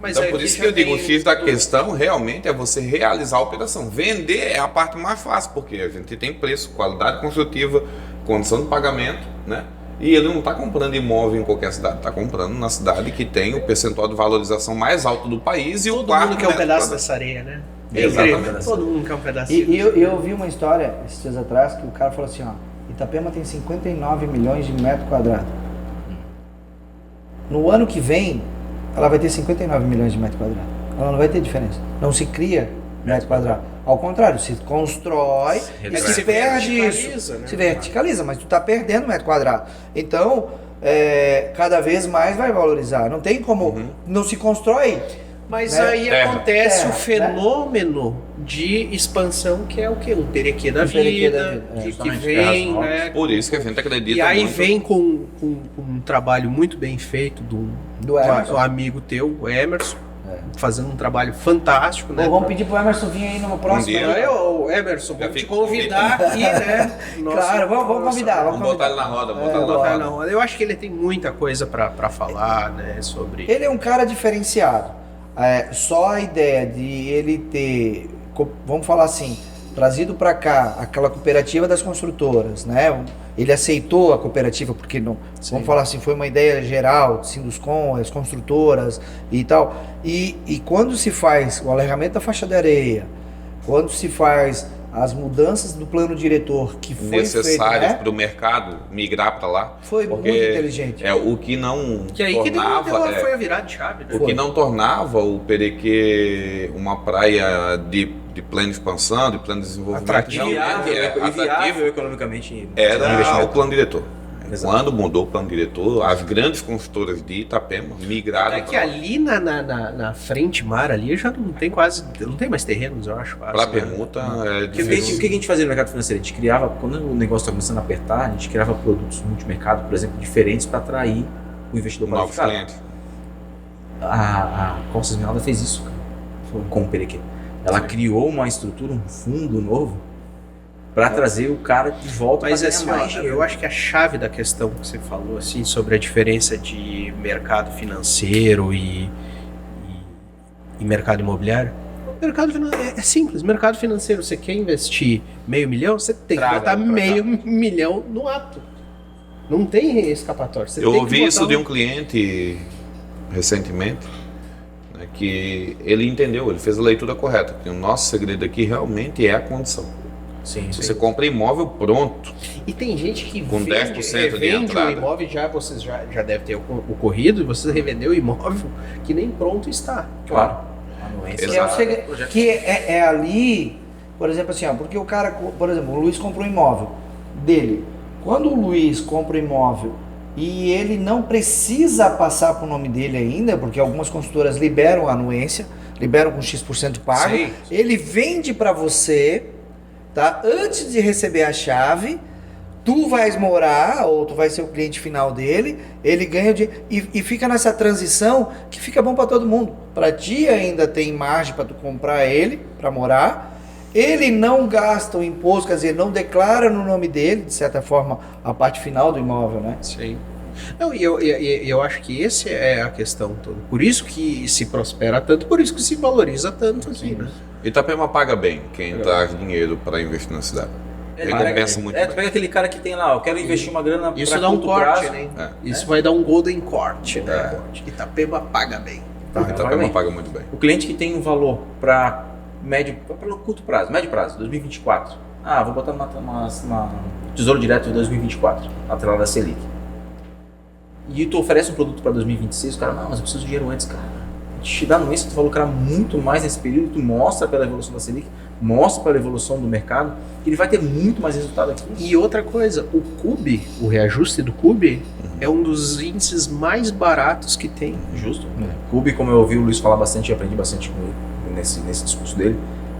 Mas Então aqui por isso já que eu digo, o tem X da tudo. questão realmente é você realizar a operação. Vender é a parte mais fácil, porque a gente tem preço, qualidade construtiva, condição de pagamento, né? E ele não está comprando imóvel em qualquer cidade, está comprando na cidade que tem o percentual de valorização mais alto do país e o Todo quarto mundo quer um metro pedaço quadrado. dessa areia, né? Exatamente. Todo mundo quer um pedaço. E eu vi uma história esses dias atrás que o cara falou assim, ó, Itapema tem 59 milhões de metros quadrados. No ano que vem, ela vai ter 59 milhões de metros quadrados. Ela não vai ter diferença. Não se cria metro quadrado. Ao contrário, se constrói e Se se perde verticaliza, isso. né? Se verticaliza, mas tu tá perdendo metro quadrado. Então, cada vez mais vai valorizar. Não tem como, não se constrói. Mas né? aí Terra. acontece Terra, o fenômeno de expansão, que é o quê? O terequê da terequê vida, da vida, que justamente, vem, terras né? Por isso que a gente acredita E aí muito. vem com um trabalho muito bem feito Do Emerson. do amigo teu, o Emerson, fazendo um trabalho fantástico, né? Bom, vamos pedir pro Emerson vir aí no próximo. dia. Eu, Emerson, Já vamos te fica convidar aqui, né? Claro, vamos convidar. Vamos botar ele na roda, botar ele na Botar roda. na roda. Eu acho que ele tem muita coisa pra falar, né? Sobre. Ele é um cara diferenciado. Só a ideia de ele ter, vamos falar assim, trazido para cá aquela cooperativa das construtoras, né? Ele aceitou a cooperativa porque não, vamos falar assim, foi uma ideia geral, Sinduscom, as construtoras e tal. E quando se faz o alargamento da faixa de areia, quando se faz as mudanças do plano diretor que foi Necessárias feito, né? para o mercado migrar para lá. Foi porque muito inteligente. O que não Que aí que tornava... foi a virada de chave, né? O que não tornava o Perequê uma praia de plena expansão, de pleno desenvolvimento, Atrativo. realmente Viável economicamente. era investimento. o plano diretor. Exato. Quando mudou o plano diretor, as grandes construtoras de Itapema migraram É que ali na frente mar ali já não tem não tem mais terrenos, eu acho. para quase, a né? permuta. Porque o que a gente fazia no mercado financeiro? A gente criava, quando o negócio estava começando a apertar, a gente criava produtos multimercado, por exemplo, diferentes para atrair o investidor Novos qualificado. clientes. A Consta Esmeralda fez isso, cara, com o Perequê. Ela criou uma estrutura, um fundo novo, para trazer o cara de volta. Mas pra assim, ganhar ó, mais dinheiro. eu acho que a chave da questão que você falou assim sobre a diferença de mercado financeiro e mercado imobiliário. Mercado é simples. Mercado financeiro, você quer investir $500 mil, você tem que Traga botar pra cá. $500 mil no ato. Não tem escapatório. Você Eu tem que ouvi botar isso de um cliente recentemente, né, que ele entendeu, ele fez a leitura correta, que o nosso segredo aqui realmente é a condição. Sim, Você compra imóvel pronto. E tem gente que Com 10% de revende o entrada. imóvel, vocês já deve ter ocorrido, e você revendeu o imóvel que nem pronto está. Claro. Exato. Que é ali, por exemplo, assim, ó, porque o cara, por exemplo, o Luiz comprou um imóvel dele. Quando o Luiz compra o imóvel e ele não precisa passar para o nome dele ainda, porque algumas consultoras liberam a anuência, liberam com X% pago, Sim. ele vende para você, tá? Antes de receber a chave, tu vais morar, ou tu vai ser o cliente final dele, ele ganha e fica nessa transição que fica bom para todo mundo. Para ti ainda tem margem para tu comprar ele, para morar. Ele não gasta o imposto, quer dizer, não declara no nome dele, de certa forma, a parte final do imóvel, né? Sim. Não, e eu acho que essa é a questão toda. Por isso que se prospera tanto, por isso que se valoriza tanto aqui, né? Itapema paga bem quem traz dinheiro para investir na cidade. Ele compensa muito Tu bem. pega aquele cara que tem lá, eu quero investir uma grana Isso pra dá um curto corte, prazo. né? Isso vai dar um golden corte, né? Itapema paga bem. Itapema paga muito bem. O cliente que tem um valor para curto prazo, médio prazo, 2024. Vou botar uma Tesouro Direto de 2024, atrelado da Selic. E tu oferece um produto para 2026, o cara, não, mas eu preciso de dinheiro antes, cara. A gente te dá anuência, tu vai lucrar muito mais nesse período, tu mostra pela evolução da Selic, mostra pela evolução do mercado, que ele vai ter muito mais resultado aqui. E outra coisa, o CUB, o reajuste do CUB, é um dos índices mais baratos que tem. Justo. CUB, como eu ouvi o Luiz falar bastante, eu aprendi bastante com ele nesse discurso dele,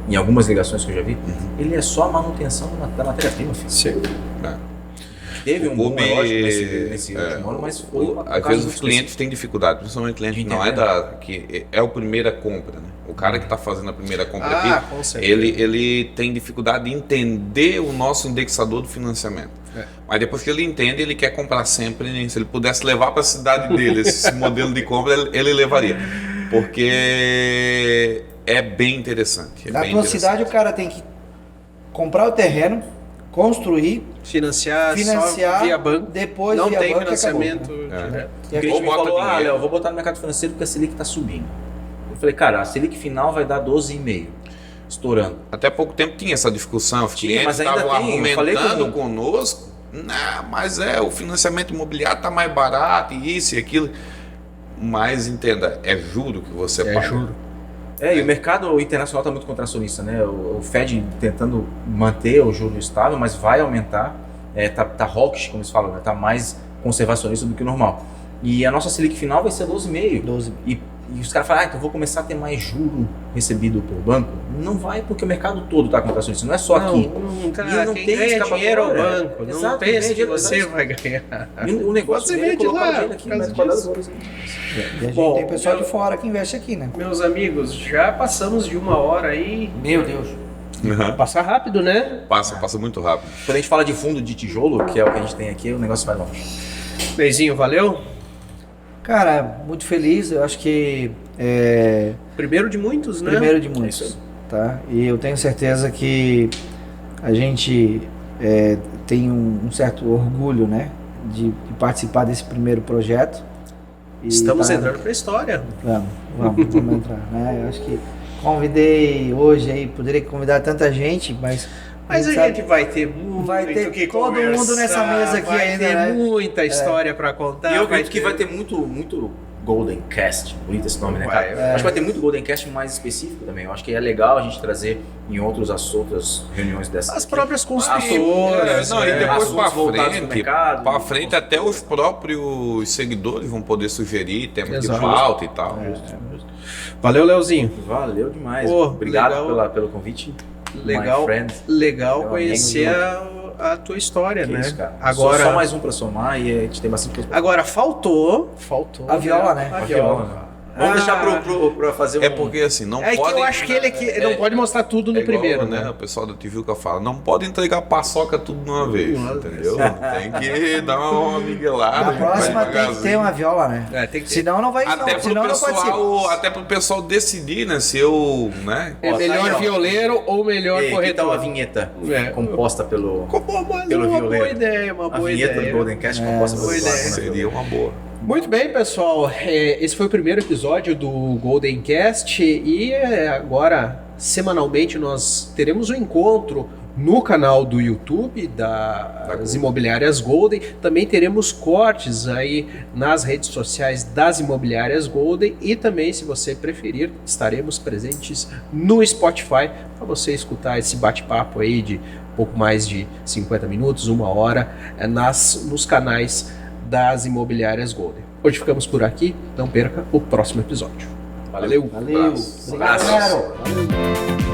em algumas ligações que eu já vi, ele é só a manutenção da matéria-prima, filho. Sim. Teve O um boom, CUB, lógico, nesse último ano, mas foi por Às causa vezes dos os clientes têm dificuldade, principalmente o cliente que não é que é o primeira compra, né? O cara que está fazendo a primeira compra aqui, Com certeza. ele tem dificuldade de entender o nosso indexador do financiamento. Mas depois que ele entende, ele quer comprar sempre. Se ele pudesse levar para a cidade dele esse modelo de compra, ele levaria. Porque é bem interessante. Na tua cidade, o cara tem que comprar o terreno, construir, Financiar só via banco. depois Não via tem banco e financiamento acabou. direto. E O cliente me bota falou, dinheiro. Léo, vou botar no mercado financeiro porque a Selic está subindo. Eu falei, cara, a Selic final vai dar 12,5, estourando. Até pouco tempo tinha essa discussão, os Tinha, clientes mas ainda estavam tem, eu falei argumentando com- conosco, não, mas o financiamento imobiliário está mais barato, e isso e aquilo. Mas entenda, é juro que você paga. Juro. E o mercado internacional está muito contracionista, né? O Fed tentando manter o juro estável, mas vai aumentar. Tá hawkish, como eles falam, né? Tá mais conservacionista do que o normal. E a nossa Selic final vai ser 12,5. 12. E os caras falam, então eu vou começar a ter mais juro recebido por banco. Não vai, porque o mercado todo está contracionista, não é só aqui. Cara, E não quem tem ganha escapatória. dinheiro é o banco. Não Exato, pense ganha que dinheiro, você exato. vai ganhar. E o negócio Você dele é vende colocar lá o dinheiro aqui, por causa metro quadrado, disso. por exemplo. E a gente Bom, tem pessoal de fora que investe aqui, né? Meus amigos, já passamos de 1 hora aí. Meu Deus. Uhum. Passa rápido, né? Passa muito rápido. Quando a gente fala de fundo de tijolo, que é o que a gente tem aqui, o negócio vai longe. Neizinho, valeu? Cara, muito feliz. Eu acho que Primeiro de muitos, né? primeiro de muitos, tá? E eu tenho certeza que a gente tem um certo orgulho, né? De participar desse primeiro projeto. E Estamos entrando pra história. Vamos entrar, né? Eu acho que convidei hoje aí, poderia convidar tanta gente, mas Mas a sabe- gente vai ter muito Vai ter que todo conversar, mundo nessa mesa aqui vai ainda, ter né? muita história pra contar. E eu acredito que vai ter muito Golden Cast, bonito esse nome, né, Vai, cara? Acho que vai ter muito Golden Cast mais específico também. Eu acho que é legal a gente trazer em outras reuniões dessas. As aqui. próprias construtoras. Não, e né? depois assuntos voltados pro mercado. pra frente até os próprios seguidores vão poder sugerir temas de Exato. pauta e tal. Valeu, Leozinho. Valeu demais. Pô, Obrigado legal. pelo convite. Legal, My friend. legal Meu conhecer amigo a tua história, Que né? isso, cara. Agora, Só mais um pra somar e a gente tem bastante coisa pra agora faltou A viola, né? A A viola. viola. Vamos deixar pra fazer um... É porque assim, não É que pode. eu acho que ele não pode mostrar tudo no igual, primeiro, né? né? O pessoal da Tijuca fala, não pode entregar paçoca tudo de uma vez, entendeu? Tem que dar uma miguelada. Na próxima tem que ter uma viola, né? Tem que ter. Senão não vai, Até pro senão não participa. pessoal, até pro pessoal decidir, né? Se eu, né? É Ó, melhor tá aí, ó. violeiro ou melhor Ei, que tal corretor? a vinheta É. composta pelo... Mas Pelo uma violeiro. boa ideia, uma A boa vinheta ideia. do Golden Cast composta pelo boa ideia. Eduardo, né? Seria uma boa. Muito bem, pessoal. Esse foi o primeiro episódio do Golden Cast e agora, semanalmente, nós teremos um encontro no canal do YouTube das Imobiliárias Golden. Também teremos cortes aí nas redes sociais das Imobiliárias Golden e também, se você preferir, estaremos presentes no Spotify para você escutar esse bate-papo aí de pouco mais de 50 minutos, 1 hora, nos canais das Imobiliárias Golden. Hoje ficamos por aqui, não perca o próximo episódio. Valeu! Valeu! Obrigado, galera! Valeu.